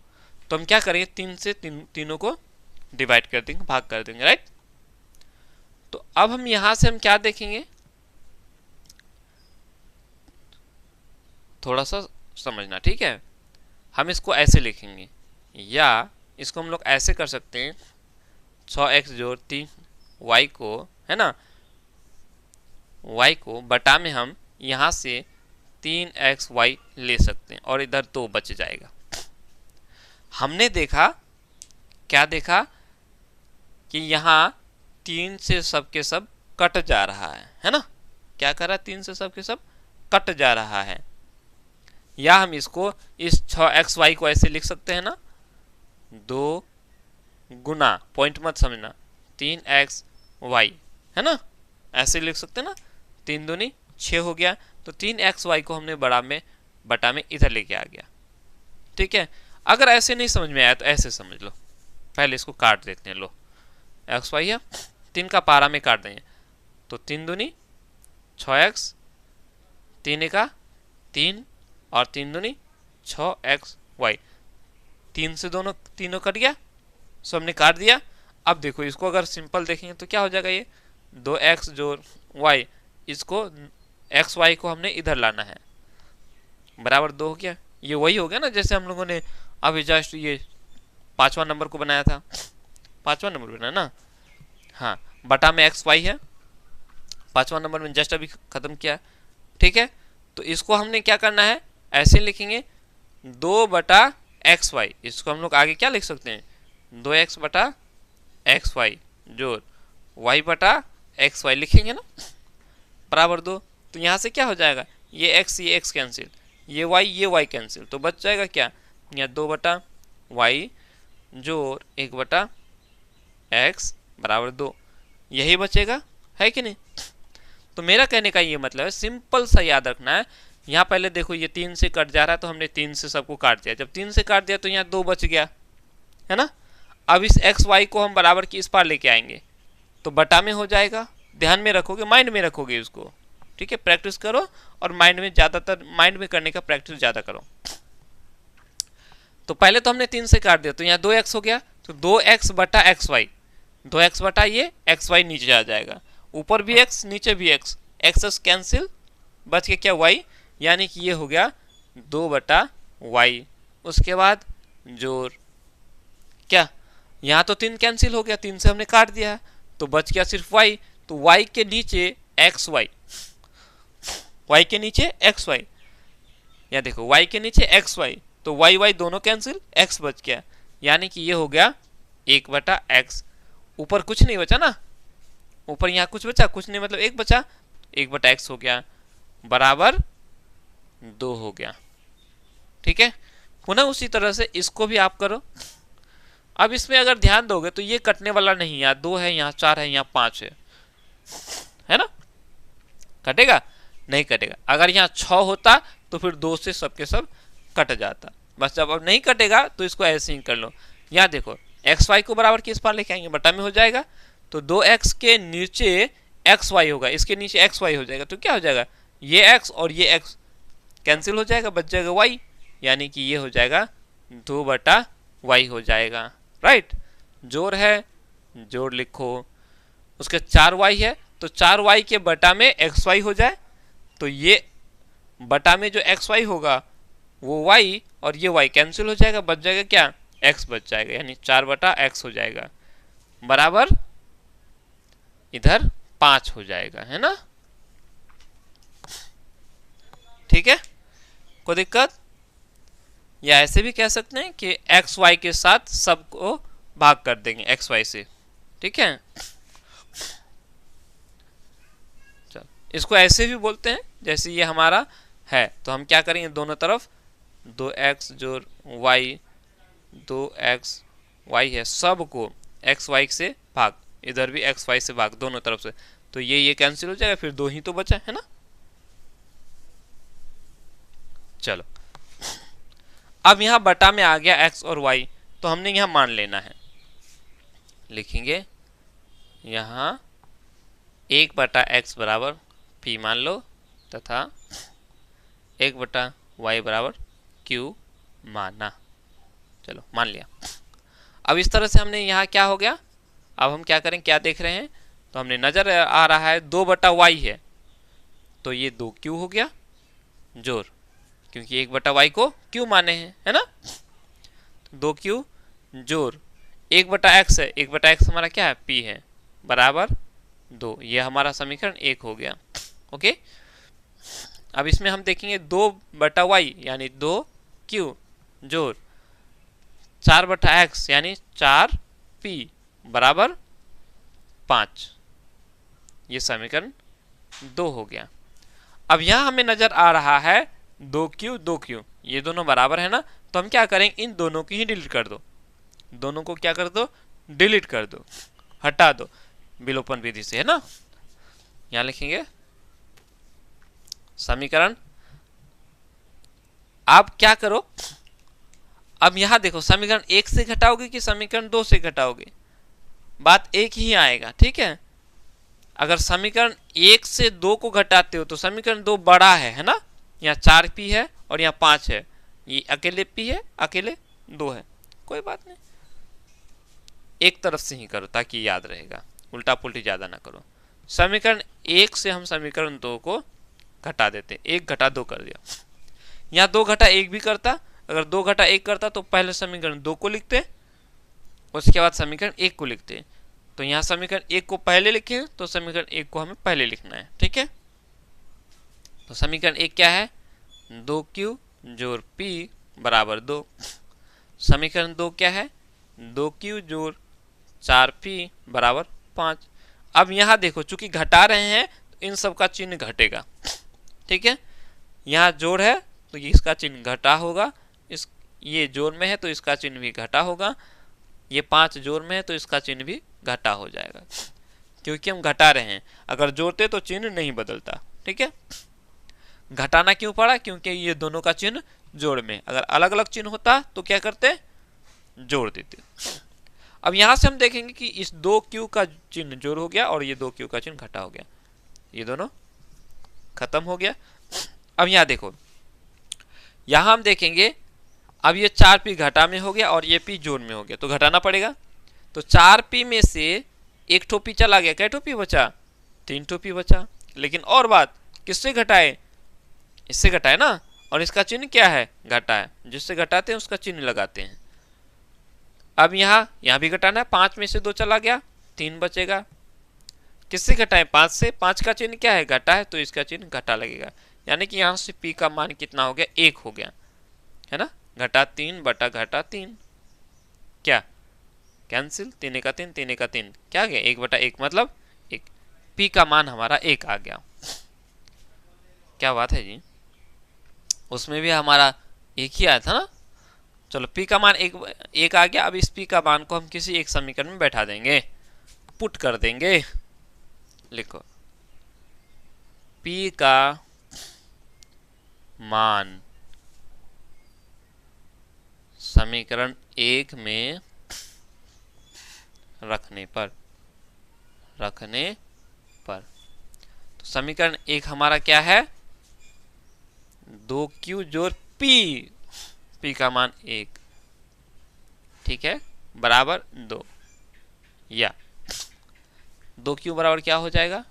तो हम क्या करेंगे, 3 से तीनों को डिवाइड कर देंगे, भाग कर देंगे, राइट। तो अब हम यहां से हम क्या देखेंगे, थोड़ा सा समझना, ठीक है। हम इसको ऐसे लिखेंगे, या इसको हम लोग ऐसे कर सकते हैं, 6x जोड़ 3 y को, है ना, y को बटा में हम यहां से 3xy ले सकते हैं और इधर 2 बच जाएगा। हमने देखा, क्या देखा कि यहाँ 3 से सब के सब कट जा रहा है ना, क्या कर रहा है, 3 से सब के सब कट जा रहा है। या हम इसको इस 6xy को ऐसे लिख सकते हैं ना, 2 गुना, पॉइंट मत समझना, 3xy, है ना, ऐसे लिख सकते हैं ना, 3 दूनी 6 हो गया, तो 3xy को हमने बटा में इधर लेके आ गया। ठीक है, अगर ऐसे नहीं समझ में आया तो ऐसे समझ लो, पहले इसको काट देते हैं, लो xy है, 3 का पारा में काट देंगे, तो 3 दूनी 6x, 3 का 3 और 3 दूनी 6xy, 3 से तीनों कट गया, सो हमने काट दिया। अब देखो इसको अगर सिंपल देखेंगे तो क्या हो जाएगा, ये 2x जोड़ y, इसको xy को हमने इधर लाना है, बराबर 2 हो गया। ये वही हो गया ना जैसे हम लोगों ने अभी जस्ट ये 5वां नंबर को बनाया था, 5वां नंबर बनाया ना, हाँ, बटा में xy है, 5वां नंबर में जस्ट अभी खत्म किया। ठीक है, तो इसको हमने क्या करना है, ऐसे लिखेंगे 2 बटा xy, इसको हम लोग आगे क्या लिख सकते हैं, 2x बटा xy जोड़ y बटा xy लिखेंगे ना, बराबर 2। तो यहाँ से क्या हो जाएगा, ये x कैंसिल, ये y कैंसिल, तो बच जाएगा क्या, यहाँ 2 बटा y जोड़ 1 बटा x बराबर 2, यही बचेगा, है कि नहीं। तो मेरा कहने का ये मतलब है, सिंपल सा याद रखना है। यहाँ पहले देखो ये 3 से कट जा रहा है, तो हमने 3 से सबको काट दिया, जब 3 से काट दिया तो यहाँ 2 बच गया, है ना। अब इस xy को हम बराबर की इस पार लेके आएंगे तो बटा में हो जाएगा, ध्यान में रखोगे, माइंड में रखोगे इसको, ठीक है, प्रैक्टिस करो और माइंड में ज्यादातर, माइंड में करने का प्रैक्टिस ज्यादा करो। तो पहले तो हमने 3 से काट दिया, तो यहाँ 2x हो गया, तो 2x बटा xy, 2x बटा ये xy नीचे आ जाएगा, ऊपर भी x नीचे भी x, x कैंसिल, बच के क्या y, यानी कि ये हो गया 2 बटा y। उसके बाद जोड़ क्या, यहाँ तो 3 कैंसिल हो गया, 3 से हमने काट दिया, तो बच गया सिर्फ y, तो y के नीचे xy, y के नीचे xy, या देखो y के नीचे xy, तो y दोनों कैंसिल, x बच गया, यानी कि ये हो गया 1 बटा x। ऊपर कुछ नहीं बचा ना, ऊपर यहाँ कुछ बचा, कुछ नहीं, मतलब 1 बचा, 1 बटा x हो गया, बराबर 2 हो गया। ठीक है, पुनः उसी तरह से इसको भी आप करो। अब इसमें अगर ध्यान दोगे तो ये कटने वाला नहीं, यहाँ 2 है, यहाँ 4 है, यहाँ 5 है ना, कटेगा नहीं, कटेगा। अगर यहाँ 6 होता तो फिर 2 से सबके सब कट जाता, बस जब अब नहीं कटेगा तो इसको ऐसे ही कर लो। यहाँ देखो xy को बराबर किस पार लेके आएंगे, बटा में हो जाएगा, तो 2x के नीचे xy होगा, इसके नीचे xy हो जाएगा, तो क्या हो जाएगा, ये x और ये x कैंसिल हो जाएगा, बच जाएगा y, यानी कि ये हो जाएगा 2 बटा y हो जाएगा, राइट। जोड़ है, जोड़ लिखो, उसके 4y है, तो 4y के बटा में xy हो जाए, तो ये बटा में जो xy होगा वो y और ये y कैंसिल हो जाएगा, बच जाएगा क्या, x बच जाएगा, यानी 4 बटा x हो जाएगा, बराबर इधर 5 हो जाएगा, है ना। ठीक है, कोई दिक्कत? या ऐसे भी कह सकते हैं कि एक्स वाई के साथ सबको भाग कर देंगे एक्स वाई से, ठीक है। चल, इसको ऐसे भी बोलते हैं जैसे ये हमारा है, तो हम क्या करेंगे, दोनों तरफ 2x जोड़ y, 2x y है, सबको एक्स वाई से भाग, इधर भी एक्स वाई से भाग, दोनों तरफ से, तो ये कैंसिल हो जाएगा, फिर 2 ही तो बचा है ना। चलो, अब यहां बटा में आ गया x और y, तो हमने यहां मान लेना है, लिखेंगे यहां 1 बटा x बराबर p मान लो, तथा 1 बटा y बराबर q माना। चलो, मान लिया। अब इस तरह से हमने यहाँ क्या हो गया, अब हम क्या करें, क्या देख रहे हैं, तो हमने नजर आ रहा है 2 बटा वाई है, तो ये 2q हो गया जोर, क्योंकि 1 बटा वाई को q माने हैं, है ना। 2q जोर 1 बटा एक्स है, 1 बटा एक्स हमारा क्या है, p है, बराबर 2, ये हमारा समीकरण 1 हो गया। ओके, अब इसमें हम देखेंगे 2 बटा वाई यानी 2q जोर 4 बटा एक्स यानी 4p बराबर 5, ये समीकरण 2 हो गया। अब यहां हमें नजर आ रहा है 2q, ये दोनों बराबर है ना, तो हम क्या करेंगे, इन दोनों की ही डिलीट कर दो, दोनों को क्या कर दो, डिलीट कर दो, हटा दो विलोपन विधि से, है ना। यहां लिखेंगे समीकरण, आप क्या करो, अब यहां देखो समीकरण 1 से घटाओगे कि समीकरण 2 से घटाओगे, बात एक ही आएगा, ठीक है। अगर समीकरण 1 से 2 को घटाते हो तो समीकरण 2 बड़ा है ना, यहाँ 4p है और यहाँ 5 है, ये अकेले p है, अकेले 2 है, कोई बात नहीं, एक तरफ से ही करो ताकि याद रहेगा, उल्टा पुल्टी ज्यादा ना करो। समीकरण 1 से हम समीकरण 2 को घटा देते, 1 घटा 2 कर दिया, यहाँ 2 घटा 1 भी करता, अगर 2 घटा 1 करता तो पहले समीकरण 2 को लिखते, उसके बाद समीकरण 1 को लिखते, तो यहाँ समीकरण 1 को पहले लिखे तो समीकरण 1 को हमें पहले लिखना है, ठीक है। तो समीकरण 1 क्या है, 2q जोड़ p बराबर 2, समीकरण 2 क्या है, 2q जोड़ 4p बराबर 5। अब यहाँ देखो चूंकि घटा रहे हैं तो इन सब का चिन्ह घटेगा, ठीक है, यहाँ जोड़ है तो इसका चिन्ह घटा होगा, इस ये जोड़ में है तो इसका चिन्ह भी घटा होगा, ये 5 जोड़ में है तो इसका चिन्ह भी घटा हो जाएगा, क्योंकि हम घटा रहे हैं, अगर जोड़ते तो चिन्ह नहीं बदलता, ठीक है। घटाना क्यों पड़ा, क्योंकि ये दोनों का चिन्ह जोड़ में, अगर अलग अलग चिन्ह होता तो क्या करते, जोड़ देते। अब यहां से हम देखेंगे कि इस 2q का चिन्ह जोड़ हो गया और ये 2q का चिन्ह घटा हो गया, ये दोनों खत्म हो गया। अब यहां देखो, यहां हम देखेंगे अब ये 4p घटा में हो गया और ये p जोड़ में हो गया, तो घटाना पड़ेगा, तो 4p में से एक ठो p चला गया, कै ठो p बचा, 3 ठो p बचा, लेकिन और बात किससे घटाए, इससे घटाए ना, और इसका चिन्ह क्या है, घटा है, जिससे घटाते हैं उसका चिन्ह लगाते हैं। अब यहाँ भी घटाना है, 5 में से 2 चला गया, 3 बचेगा, किससे घटाए, 5 से, 5 का चिन्ह क्या है, घटा है, तो इसका चिन्ह घटा लगेगा, यानी कि यहाँ से p का मान कितना हो गया, 1 हो गया, है ना, घटा 3 बटा घटा 3, क्या कैंसिल, 3 का 3, 3 का 3 क्या आ गया, 1 बटा 1 मतलब 1, p का मान हमारा 1 आ गया। क्या बात है जी, उसमें भी हमारा 1 ही आया था ना। चलो p का मान 1 आ गया, अब इस p का मान को हम किसी एक समीकरण में बैठा देंगे, पुट कर देंगे, लिखो p का मान समीकरण 1 में रखने पर तो समीकरण 1 हमारा क्या है, 2q जोड़ p का मान 1, ठीक है, बराबर 2, या 2q बराबर क्या हो जाएगा,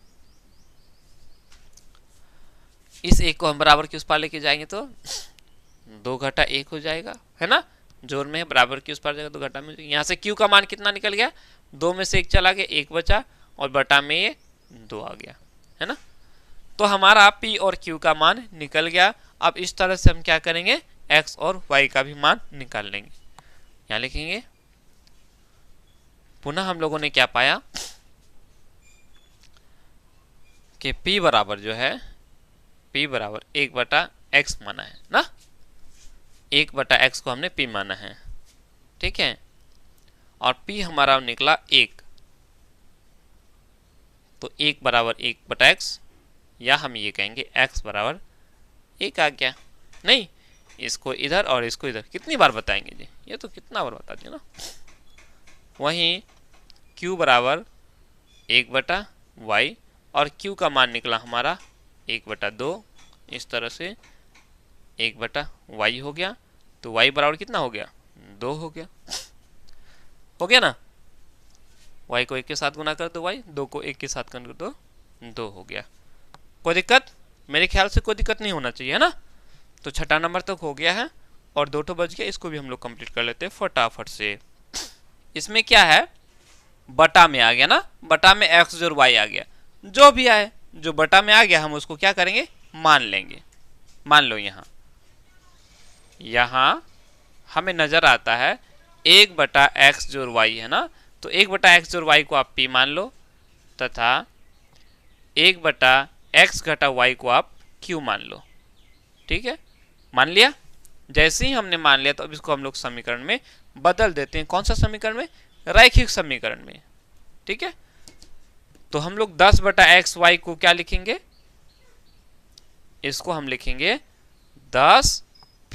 इस 1 को हम बराबर के उस पार लेके जाएंगे तो 2 घटा 1 हो जाएगा, है ना, जोड़ में है, बराबर की उस पार जाएगा तो घटा में, यहाँ से q का मान कितना निकल गया, 2 में से 1 चला गया, 1 बचा, और बटा में ये 2 आ गया, है ना। तो हमारा p और q का मान निकल गया। अब इस तरह से हम क्या करेंगे, x और y का भी मान निकाल लेंगे। यहाँ लिखेंगे, पुनः हम लोगों ने क्या पाया कि p बराबर जो है, p बराबर 1/x माना है ना, 1/x को हमने p माना है, ठीक है। और p हमारा निकला 1, तो 1 बराबर 1/x, या हम ये कहेंगे x बराबर 1 आ गया। नहीं, इसको इधर और इसको इधर कितनी बार बताएंगे जी, ये तो कितना बार बता दिया ना। वहीं q बराबर 1/y, और q का मान निकला हमारा 1/2, इस तरह से 1/y हो गया। तो y बराबर कितना हो गया, 2 हो गया, हो गया ना। y को 1 के साथ गुना कर दो y, 2 को 1 के साथ कर दो 2 हो गया। कोई दिक्कत, मेरे ख्याल से कोई दिक्कत नहीं होना चाहिए, है ना। तो छठा नंबर तक हो गया है और 2 बच गया, इसको भी हम लोग कंप्लीट कर लेते हैं फटाफट से। इसमें क्या है, बटा में आ गया ना, बटा में x और y आ गया, जो भी आए, जो बटा में आ गया हम उसको क्या करेंगे, मान लेंगे। मान लो यहाँ हमें नजर आता है 1/x जोड़ y है ना, तो 1/x जोड़ y को आप p मान लो, तथा 1/x घटा y को आप q मान लो, ठीक है। मान लिया, जैसे ही हमने मान लिया तो अब इसको हम लोग समीकरण में बदल देते हैं। कौन सा समीकरण में, रैखिक समीकरण में, ठीक है। तो हम लोग 10/xy को क्या लिखेंगे, इसको हम लिखेंगे 10p,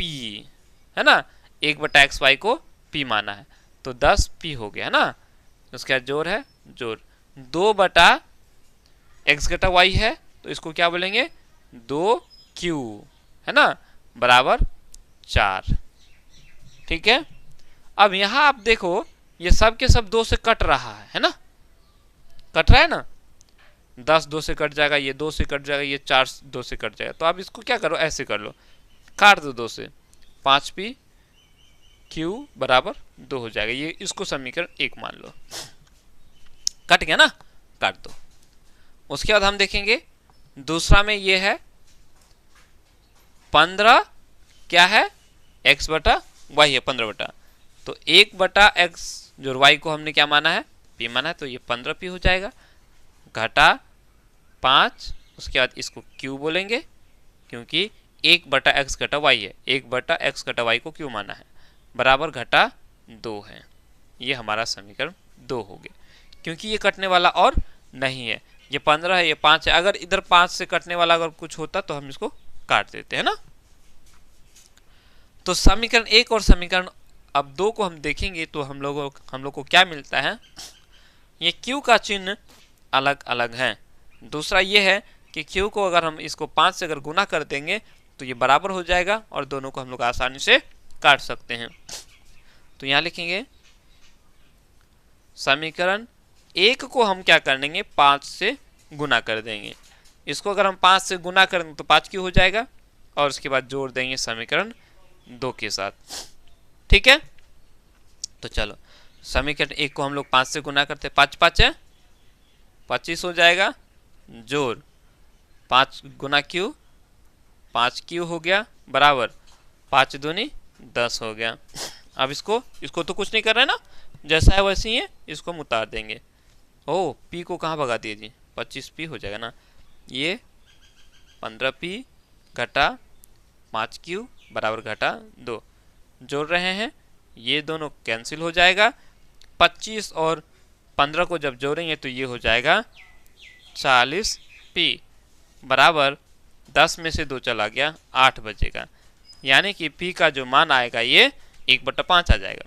है ना, 1/xy को p माना है तो 10p हो गया, है ना। उसके बाद जोड़ है, जोड़ 2/x घटा y है, तो इसको क्या बोलेंगे, 2q, है ना, बराबर 4, ठीक है। अब यहां आप देखो, ये सब के सब 2 से कट रहा है ना, कट रहा है ना, 10 2 से कट जाएगा, ये 2 से कट जाएगा, ये 4 2 से कट जाएगा। तो आप इसको क्या करो, ऐसे कर लो, काट दो 2 से, 5p q बराबर 2 हो जाएगा। ये इसको समीकरण 1 मान लो, कट गया ना, काट दो। उसके बाद हम देखेंगे दूसरा में ये है 15, क्या है, x बटा y है 15 तो 1/x जो y को हमने क्या माना है, p माना है, तो ये 15p हो जाएगा, घटा 5, उसके बाद इसको q बोलेंगे, क्योंकि 1/x घटा y है, 1/x घटा y को q माना है, बराबर घटा 2 है। ये हमारा समीकरण 2 हो गया, क्योंकि ये कटने वाला और नहीं है, ये 15 है, ये 5 है। अगर इधर 5 से कटने वाला अगर कुछ होता तो हम इसको काट देते हैं ना। तो समीकरण 1 और समीकरण अब 2 को हम देखेंगे तो हम लोग को क्या मिलता है, ये q का चिन्ह अलग अलग है। दूसरा ये है कि q को अगर हम इसको 5 से अगर गुना कर देंगे तो ये बराबर हो जाएगा और दोनों को हम लोग आसानी से काट सकते हैं। तो यहाँ लिखेंगे समीकरण 1 को हम क्या कर देंगे, 5 से गुना कर देंगे। इसको अगर हम 5 से गुना करेंगे तो 5q हो जाएगा, और उसके बाद जोड़ देंगे समीकरण 2 के साथ, ठीक है। तो चलो समीकरण 1 को हम लोग 5 से गुना करते, 5 5 है 25 हो जाएगा, जोड़ 5 गुना q, 5q हो गया, बराबर 5 दूनी 10 हो गया। अब इसको तो कुछ नहीं कर रहे ना, जैसा है वैसे ही है, इसको हम उतार देंगे। ओ p को कहाँ भगा दिए जी, 25p हो जाएगा ना, ये 15p घटा 5q बराबर घटा 2, जोड़ रहे हैं, ये दोनों कैंसिल हो जाएगा। 25 और 15 को जब जोड़ेंगे तो ये हो जाएगा 40p, बराबर 10 में से 2 चला गया, 8 बचेगा। यानी कि p का जो मान आएगा ये 1/5 आ जाएगा,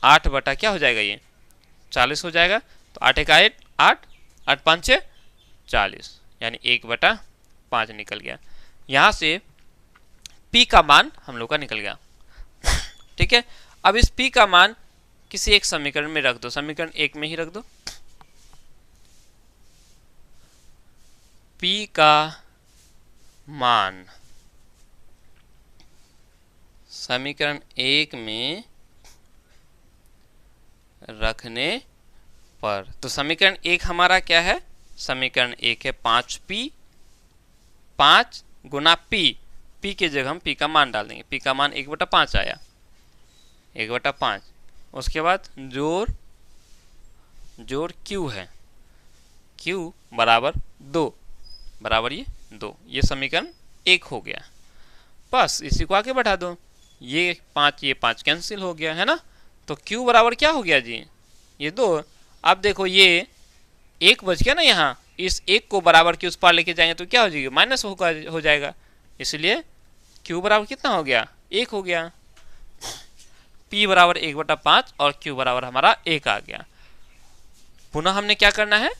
8 बटा क्या हो जाएगा, ये 40 हो जाएगा। तो 8 1 8, 8 8 5 6 40, यानी 1/5 निकल गया। यहाँ से p का मान हम लोग का निकल गया, ठीक है। अब इस p का मान किसी एक समीकरण में रख दो, समीकरण 1 में ही रख दो। p का मान समीकरण 1 में रखने पर, तो समीकरण 1 हमारा क्या है, समीकरण 1 है 5p, 5 गुना p, p के जगह हम p का मान डाल देंगे। p का मान 1/5 आया, 1/5। उसके बाद जोड़ q है, q बराबर 2, बराबर ये 2। ये समीकरण 1 हो गया। बस इसी को आगे बढ़ा दो, ये 5 कैंसिल हो गया है ना। तो q बराबर क्या हो गया जी, ये 2। अब देखो ये 1 बच गया ना, यहाँ इस 1 को बराबर के उस पार लेके जाएंगे तो क्या हो जाएगी, माइनस हो जाएगा। इसलिए q बराबर कितना हो गया, 1 हो गया। p बराबर 1/5 और q बराबर हमारा 1 आ गया। पुनः हमने क्या करना है,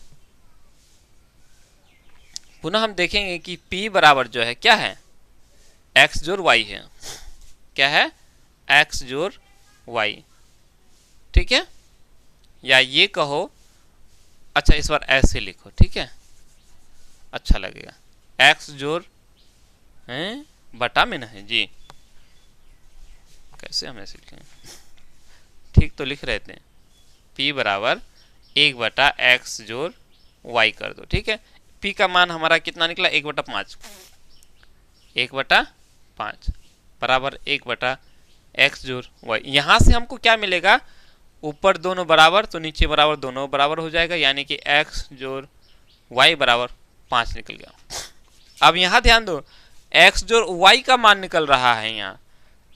पुनः हम देखेंगे कि p बराबर जो है क्या है, x जोड़ y है। क्या है, x जोड़ y, ठीक है। या ये कहो, अच्छा इस बार ऐसे लिखो, ठीक है, अच्छा लगेगा। x जोड़ हैं बटा में ना है जी, कैसे हम ऐसे लिखेंगे, ठीक तो लिख रहे थे। p बराबर 1/x जोड़ y कर दो, ठीक है। p का मान हमारा कितना निकला, 1/5, 1/5 बराबर 1/x जोड़ y। यहाँ से हमको क्या मिलेगा, ऊपर दोनों बराबर तो नीचे बराबर, दोनों बराबर हो जाएगा, यानी कि x जोड़ y बराबर 5 निकल गया। अब यहाँ ध्यान दो, x जोड़ y का मान निकल रहा है, यहाँ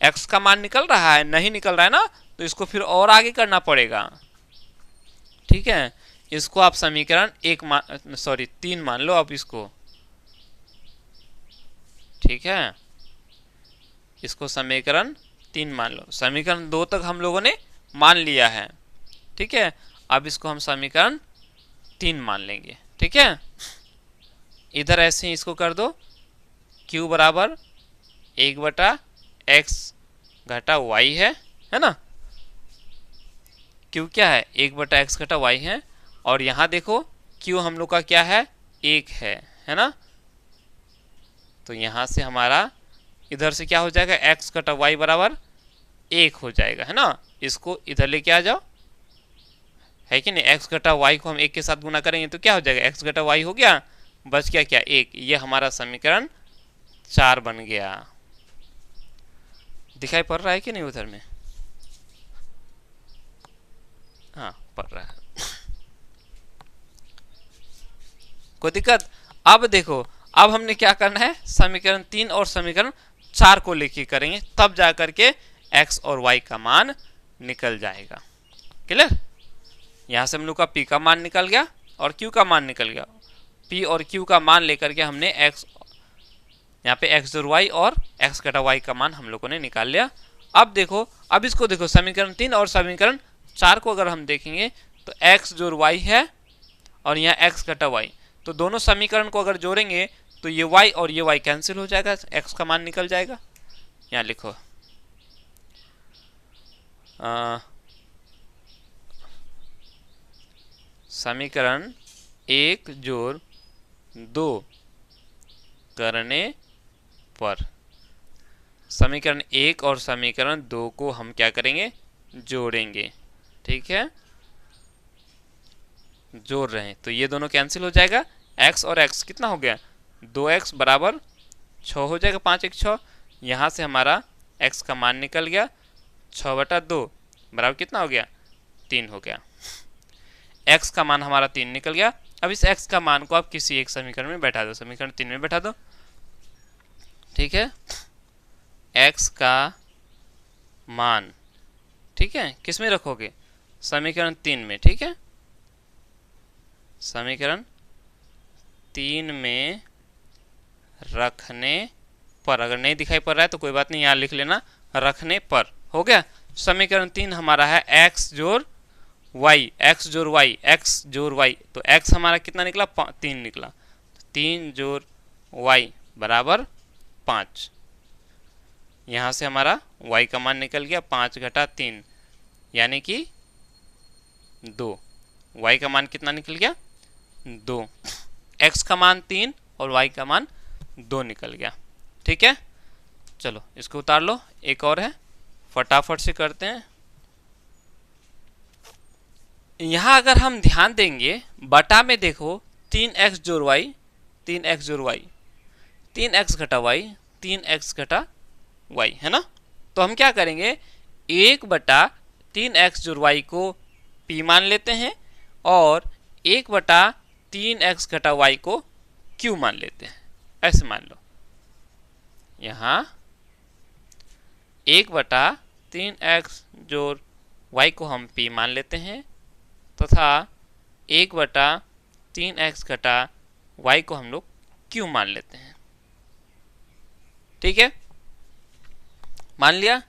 x का मान निकल रहा है, नहीं निकल रहा है ना, तो इसको फिर और आगे करना पड़ेगा, ठीक है। इसको आप समीकरण 3 मान लो आप इसको, ठीक है। इसको समीकरण 3 मान लो। समीकरण 2 तक हम लोगों ने मान लिया है, ठीक है। अब इसको हम समीकरण 3 मान लेंगे, ठीक है। इधर ऐसे ही इसको कर दो, q बराबर 1/x घटा y है ना। q क्या है, 1/x घटा y है। और यहाँ देखो q हम लोग का क्या है, 1 है ना। तो यहाँ से हमारा इधर से क्या हो जाएगा, x घटा y बराबर 1 हो जाएगा, है ना। इसको इधर लेके आ जाओ, है कि नहीं। x घटा y को हम 1 के साथ गुना करेंगे तो क्या हो जाएगा, x घटा y हो गया, बच गया क्या, 1। ये हमारा समीकरण 4 बन गया। दिखाई पड़ रहा है कि नहीं उधर में, हाँ पड़ रहा है, कोई दिक्कत। अब देखो, अब हमने क्या करना है, समीकरण 3 और समीकरण 4 को लेके करेंगे, तब जा करके x और y का मान निकल जाएगा। क्लियर। यहाँ से हम लोग का p का मान निकल गया और q का मान निकल गया। p और q का मान लेकर के हमने x, यहाँ पे x जोड़ y और x घटा y का मान हम लोगों ने निकाल लिया। अब देखो, अब इसको देखो, समीकरण 3 और समीकरण 4 को अगर हम देखेंगे तो x जोड़ y है और यहाँ x घटा y, तो दोनों समीकरण को अगर जोड़ेंगे तो ये y और ये y कैंसिल हो जाएगा, x का मान निकल जाएगा। यहाँ लिखो समीकरण 1 जोड़ 2 करने पर, समीकरण 1 और समीकरण 2 को हम क्या करेंगे, जोड़ेंगे, ठीक है। जोड़ रहे हैं तो ये दोनों कैंसिल हो जाएगा, x और x कितना हो गया, 2x बराबर 6 हो जाएगा, 5 1 6। यहाँ से हमारा x का मान निकल गया, 6/2 बराबर कितना हो गया, 3 हो गया। x का मान हमारा 3 निकल गया। अब इस x का मान को आप किसी एक समीकरण में बैठा दो, समीकरण 3 में बैठा दो, ठीक है। x का मान, ठीक है, किस में रखोगे, समीकरण 3 में, ठीक है। समीकरण 3 में रखने पर, अगर नहीं दिखाई पड़ रहा है तो कोई बात नहीं, यहाँ लिख लेना, रखने पर हो गया। समीकरण 3 हमारा है x जोड़ y, x जोड़ y, x जोड़ y, तो x हमारा कितना निकला, 3 निकला, 3 जोड़ y बराबर 5। यहाँ से हमारा y का मान निकल गया 5 घटा 3 यानी कि 2। y का मान कितना निकल गया, 2। x का मान 3 और y का मान 2 निकल गया, ठीक है। चलो इसको उतार लो, एक और है, फटाफट से करते हैं। यहाँ अगर हम ध्यान देंगे, बटा में देखो 3x जोड़ y, 3x जोड़ y, 3x घटा y, 3x घटा y, है ना। तो हम क्या करेंगे, 1/3x जोड़ y को p मान लेते हैं और 1/3x घटा y को q मान लेते हैं। ऐसे मान लो, यहाँ 1/3x जोड़ y को हम p मान लेते हैं तथा 1/3x घटा y को हम लोग q मान लेते हैं। ठीक है, मान लिया।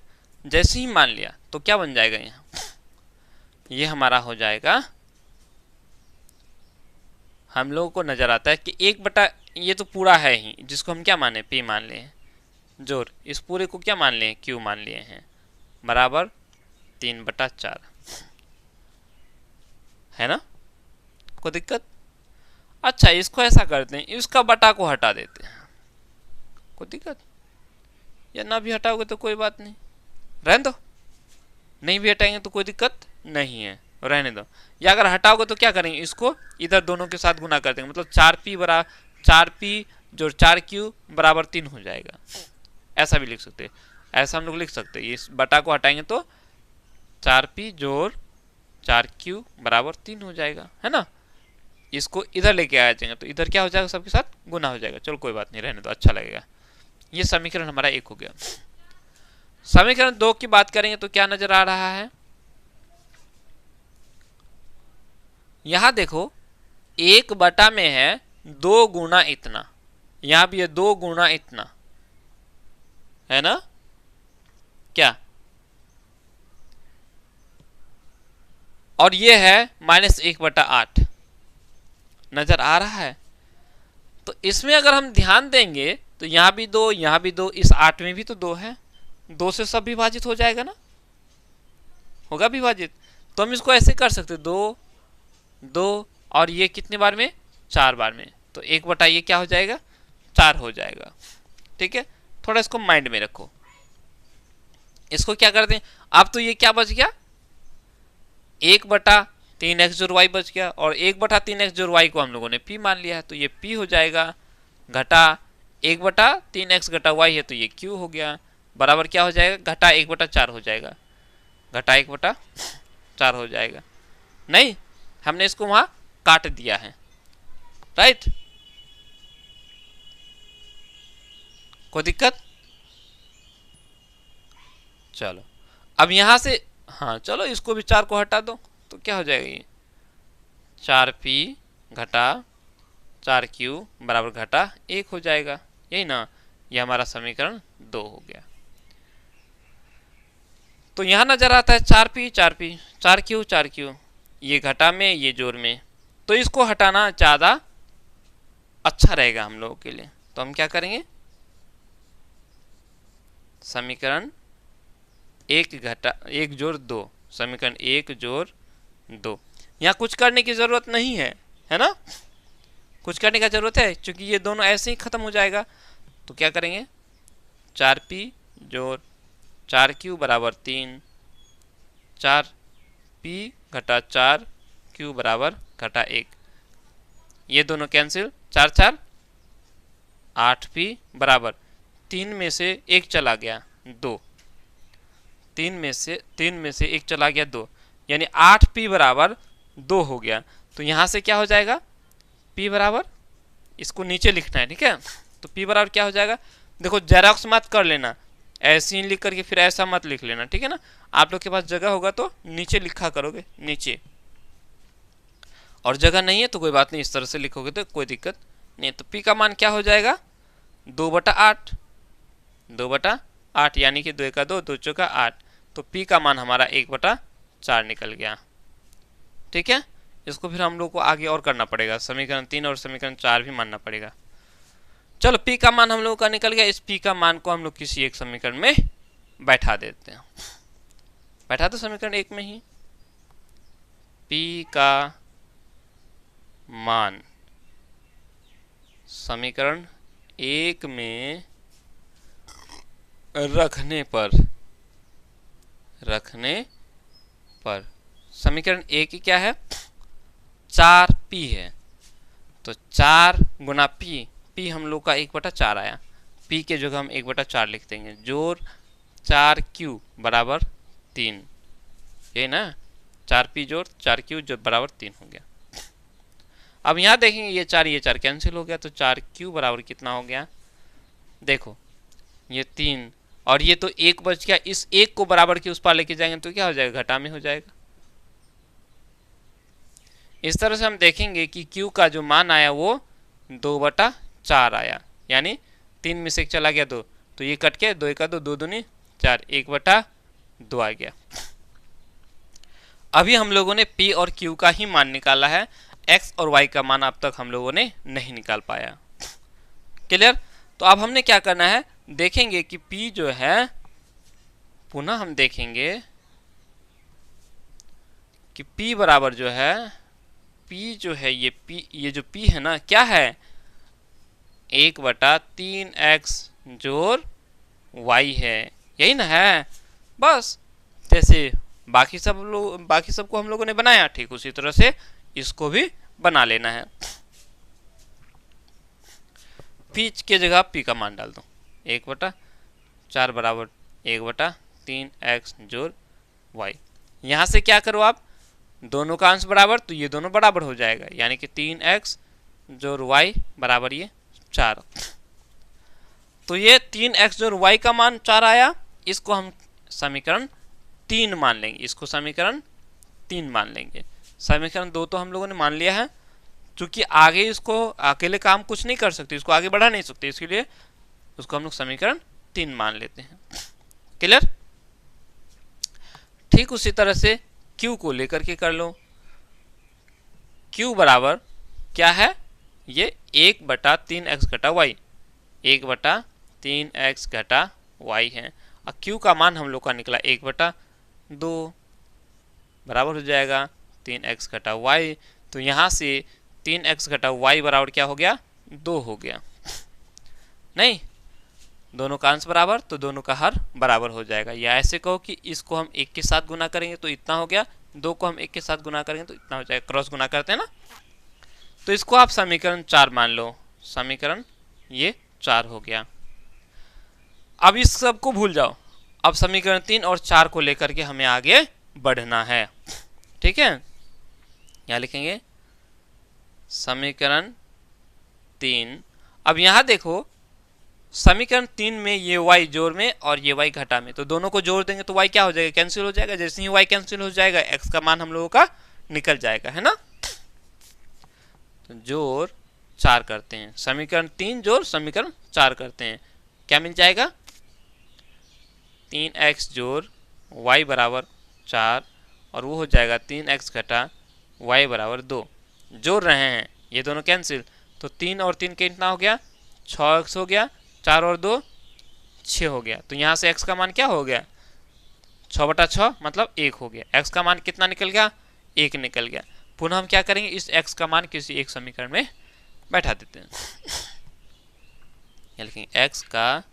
जैसे ही मान लिया तो क्या बन जाएगा, यहाँ ये हमारा हो जाएगा, हम लोगों को नजर आता है कि 1 ये तो पूरा है ही, जिसको हम क्या माने, p मान लिए हैं, जोड़ इस पूरे को क्या मान लिए, q मान लिए हैं, बराबर 3/4, है ना। कोई दिक्कत? अच्छा, इसको ऐसा करते हैं, इसका बटा को हटा देते हैं। कोई दिक्कत? या ना भी हटाओगे तो कोई बात नहीं, रहने दो। नहीं भी हटाएंगे तो कोई दिक्कत नहीं है, रहने दो। या अगर हटाओगे तो क्या करेंगे, इसको इधर दोनों के साथ गुना कर देंगे, मतलब 4p जोड़ 4q बराबर 3 हो जाएगा। ऐसा भी लिख सकते हैं, ऐसा हम लोग लिख सकते हैं। इस बटा को हटाएंगे तो 4p जोड़ 4q बराबर 3 हो जाएगा, है ना। इसको इधर लेके आ जाएंगे तो इधर क्या हो जाएगा, सबके साथ गुना हो जाएगा। चलो कोई बात नहीं, रहने दो, अच्छा लगेगा। ये समीकरण हमारा 1 हो गया। समीकरण 2 की बात करेंगे तो क्या नजर आ रहा है, यहां देखो 1 में है 2 गुना इतना, यहां भी है 2 गुना इतना, है ना। क्या, और ये है -1/8 नजर आ रहा है। तो इसमें अगर हम ध्यान देंगे तो यहां भी 2, यहां भी 2, इस 8 में भी तो 2 है, 2 से सब विभाजित हो जाएगा ना, होगा विभाजित। तो हम इसको ऐसे कर सकते, 2 2 और ये कितने बार में, 4 बार में, तो 1 ये क्या हो जाएगा, 4 हो जाएगा। ठीक है, थोड़ा इसको माइंड में रखो। इसको क्या करते हैं, अब तो ये क्या बच गया, 1/3x जोड़ y बच गया, और 1/3x जोड़ y को हम लोगों ने p मान लिया है, तो ये p हो जाएगा, घटा 1/3x घटा y है तो ये q हो गया, बराबर क्या हो जाएगा, घटा 1/4 हो जाएगा, घटा 1/4 हो जाएगा। नहीं, हमने इसको वहां काट दिया है, राइट। कोई दिक्कत? चलो अब यहां से, हाँ चलो इसको भी 4 को हटा दो तो क्या हो जाएगा, ये 4p घटा 4q बराबर घटा 1 हो जाएगा, यही ना। ये हमारा समीकरण 2 हो गया। तो यहां नजर आता है 4p 4q 4q, ये घटा में ये जोड़ में, तो इसको हटाना ज्यादा अच्छा रहेगा हम लोगों के लिए। तो हम क्या करेंगे, समीकरण 1 जोड़ 2, समीकरण 1 जोड़ 2, यहाँ कुछ करने की जरूरत नहीं है, है ना। कुछ करने का जरूरत है क्योंकि ये दोनों ऐसे ही खत्म हो जाएगा। तो क्या करेंगे, 4p जोड़ 4q बराबर 3, 4p घटा 4q बराबर घटा 1, ये दोनों कैंसिल, 4 4 8p बराबर 3 में से 1 चला गया 2, 3 में से 1 चला गया 2, यानी 8p बराबर 2 हो गया। तो यहां से क्या हो जाएगा, p बराबर, इसको नीचे लिखना है, ठीक है। तो p बराबर क्या हो जाएगा, देखो जेरॉक्स मत कर लेना, ऐसे ही लिख करके फिर ऐसा मत लिख लेना, ठीक है ना। आप लोग के पास जगह होगा तो नीचे लिखा करोगे, नीचे, और जगह नहीं है तो कोई बात नहीं, इस तरह से लिखोगे तो कोई दिक्कत नहीं। तो p का मान क्या हो जाएगा, 2/8, 2/8 यानी कि 2 का 2, 2 चौका 8, तो p का मान हमारा 1/4 निकल गया। ठीक है, इसको फिर हम लोग को आगे और करना पड़ेगा, समीकरण 3 और समीकरण 4 भी मानना पड़ेगा। चलो p का मान हम लोग का निकल गया, इस p का मान को हम लोग किसी एक समीकरण में बैठा देते हैं। बैठा दो समीकरण 1 में ही, p का मान समीकरण 1 में रखने पर समीकरण 1 क्या है, 4p है, तो 4 गुना p हम लोग का 1/4 आया, p के जगह हम 1/4 लिख देंगे, जोड़ 4q बराबर 3, यही ना, 4p जोड़ 4q जो बराबर 3 हो गया। अब यहाँ देखेंगे ये 4 कैंसिल हो गया, तो 4q बराबर कितना हो गया, देखो ये 3 और ये तो 1 बच गया, इस 1 को बराबर के उस पार लेके जाएंगे तो क्या हो जाएगा, घटा में हो जाएगा। इस तरह से हम देखेंगे कि q का जो मान आया वो 2/4 आया, यानी 3 में से 1 चला गया 2, तो ये कट के 2 1 2 2 दूनी 4, 1/2 आ गया। अभी हम लोगों ने p और q का ही मान निकाला है, x और y का मान अब तक हम लोगों ने नहीं निकाल पाया। क्लियर? तो अब हमने क्या करना है, देखेंगे कि p जो है, पुनः हम देखेंगे कि p बराबर जो है, p जो है ये जो p है ना, क्या है, 1/3x जोड़ y है, यही ना है। बस जैसे बाकी सबको हम लोगों ने बनाया, ठीक उसी तरह से इसको भी बना लेना है। p के जगह p का मान डाल दो, 1/4 बराबर 1/3x जोड़ y। यहाँ से क्या करो आप, दोनों का अंश बराबर, तो ये दोनों बराबर हो जाएगा, यानी कि 3x जोड़ y बराबर ये 4। तो ये 3x जोड़ y का मान 4 आया, इसको हम समीकरण 3 मान लेंगे, इसको समीकरण 3 मान लेंगे। समीकरण 2 तो हम लोगों ने मान लिया है, क्योंकि आगे इसको अकेले काम कुछ नहीं कर सकते, इसको आगे बढ़ा नहीं सकते, इसके लिए उसको हम लोग समीकरण 3 मान लेते हैं। क्लियर? ठीक उसी तरह से q को लेकर के कर लो, q बराबर क्या है, ये 1/3x घटा y, 1/3x घटा y है, और q का मान हम लोग का निकला 1/2 बराबर हो जाएगा 3x घटा y। तो यहाँ से 3x घटा y बराबर क्या हो गया, 2 हो गया। नहीं, दोनों का अंश बराबर, तो दोनों का हर बराबर हो जाएगा। या ऐसे कहो कि इसको हम 1 के साथ गुना करेंगे तो इतना हो गया, 2 को हम 1 के साथ गुना करेंगे तो इतना हो जाएगा, क्रॉस गुना करते हैं ना। तो इसको आप समीकरण 4 मान लो, समीकरण ये 4 हो गया। अब इस सब को भूल जाओ, अब समीकरण 3 और 4 को लेकर के हमें आगे बढ़ना है। ठीक है, यहाँ लिखेंगे समीकरण 3। अब यहाँ देखो, समीकरण 3 में ये y जोड़ में और ये y घटा में, तो दोनों को जोड़ देंगे तो y क्या हो जाएगा, कैंसिल हो जाएगा। जैसे ही y कैंसिल हो जाएगा, x का मान हम लोगों का निकल जाएगा, है ना। तो जोड़ 4 करते हैं, समीकरण 3 जोड़ समीकरण 4 करते हैं, क्या मिल जाएगा, 3x जोड़ y बराबर 4, और वो हो जाएगा 3x घटा y बराबर 2। जोड़ रहे हैं, ये दोनों कैंसिल, तो 3 और 3 कितना हो गया, 6x हो गया, 4 और 2 6 हो गया। तो यहाँ से x का मान क्या हो गया, 6/6 मतलब 1 हो गया। x का मान कितना निकल गया, 1 निकल गया। पुनः हम क्या करेंगे, इस x का मान किसी एक समीकरण में बैठा देते हैं। लिखेंगे x का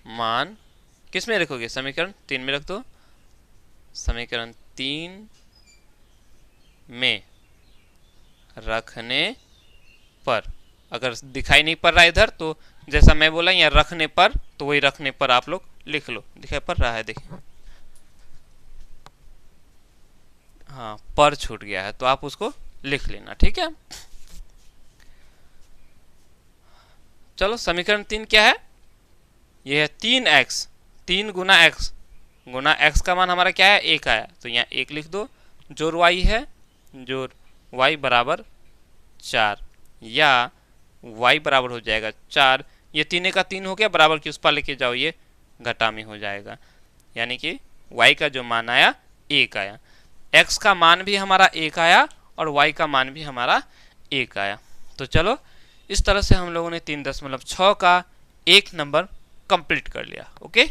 मान किस में रखोगे, समीकरण 3 में रख दो। समीकरण 3 में रखने पर, अगर दिखाई नहीं पड़ रहा इधर तो जैसा मैं बोला यहाँ रखने पर, तो वही रखने पर आप लोग लिख लो। दिखाई पड़ रहा है, देखिए, हाँ पर छूट गया है तो आप उसको लिख लेना, ठीक है। चलो समीकरण 3 क्या है, यह है 3x, 3 गुना x गुना x का मान हमारा क्या है, 1 आया, तो यहाँ 1 लिख दो। जोड़ y है, जोड़ y बराबर 4, या y बराबर हो जाएगा 4, ये 3 का 3 हो गया, बराबर की उस पर लेके जाओ, ये घटा में हो जाएगा, यानी कि y का जो मान आया 1 आया, x का मान भी हमारा 1 आया और y का मान भी हमारा 1 आया। तो चलो इस तरह से हम लोगों ने 3.6 का 1 नंबर कंप्लीट कर लिया। ओके।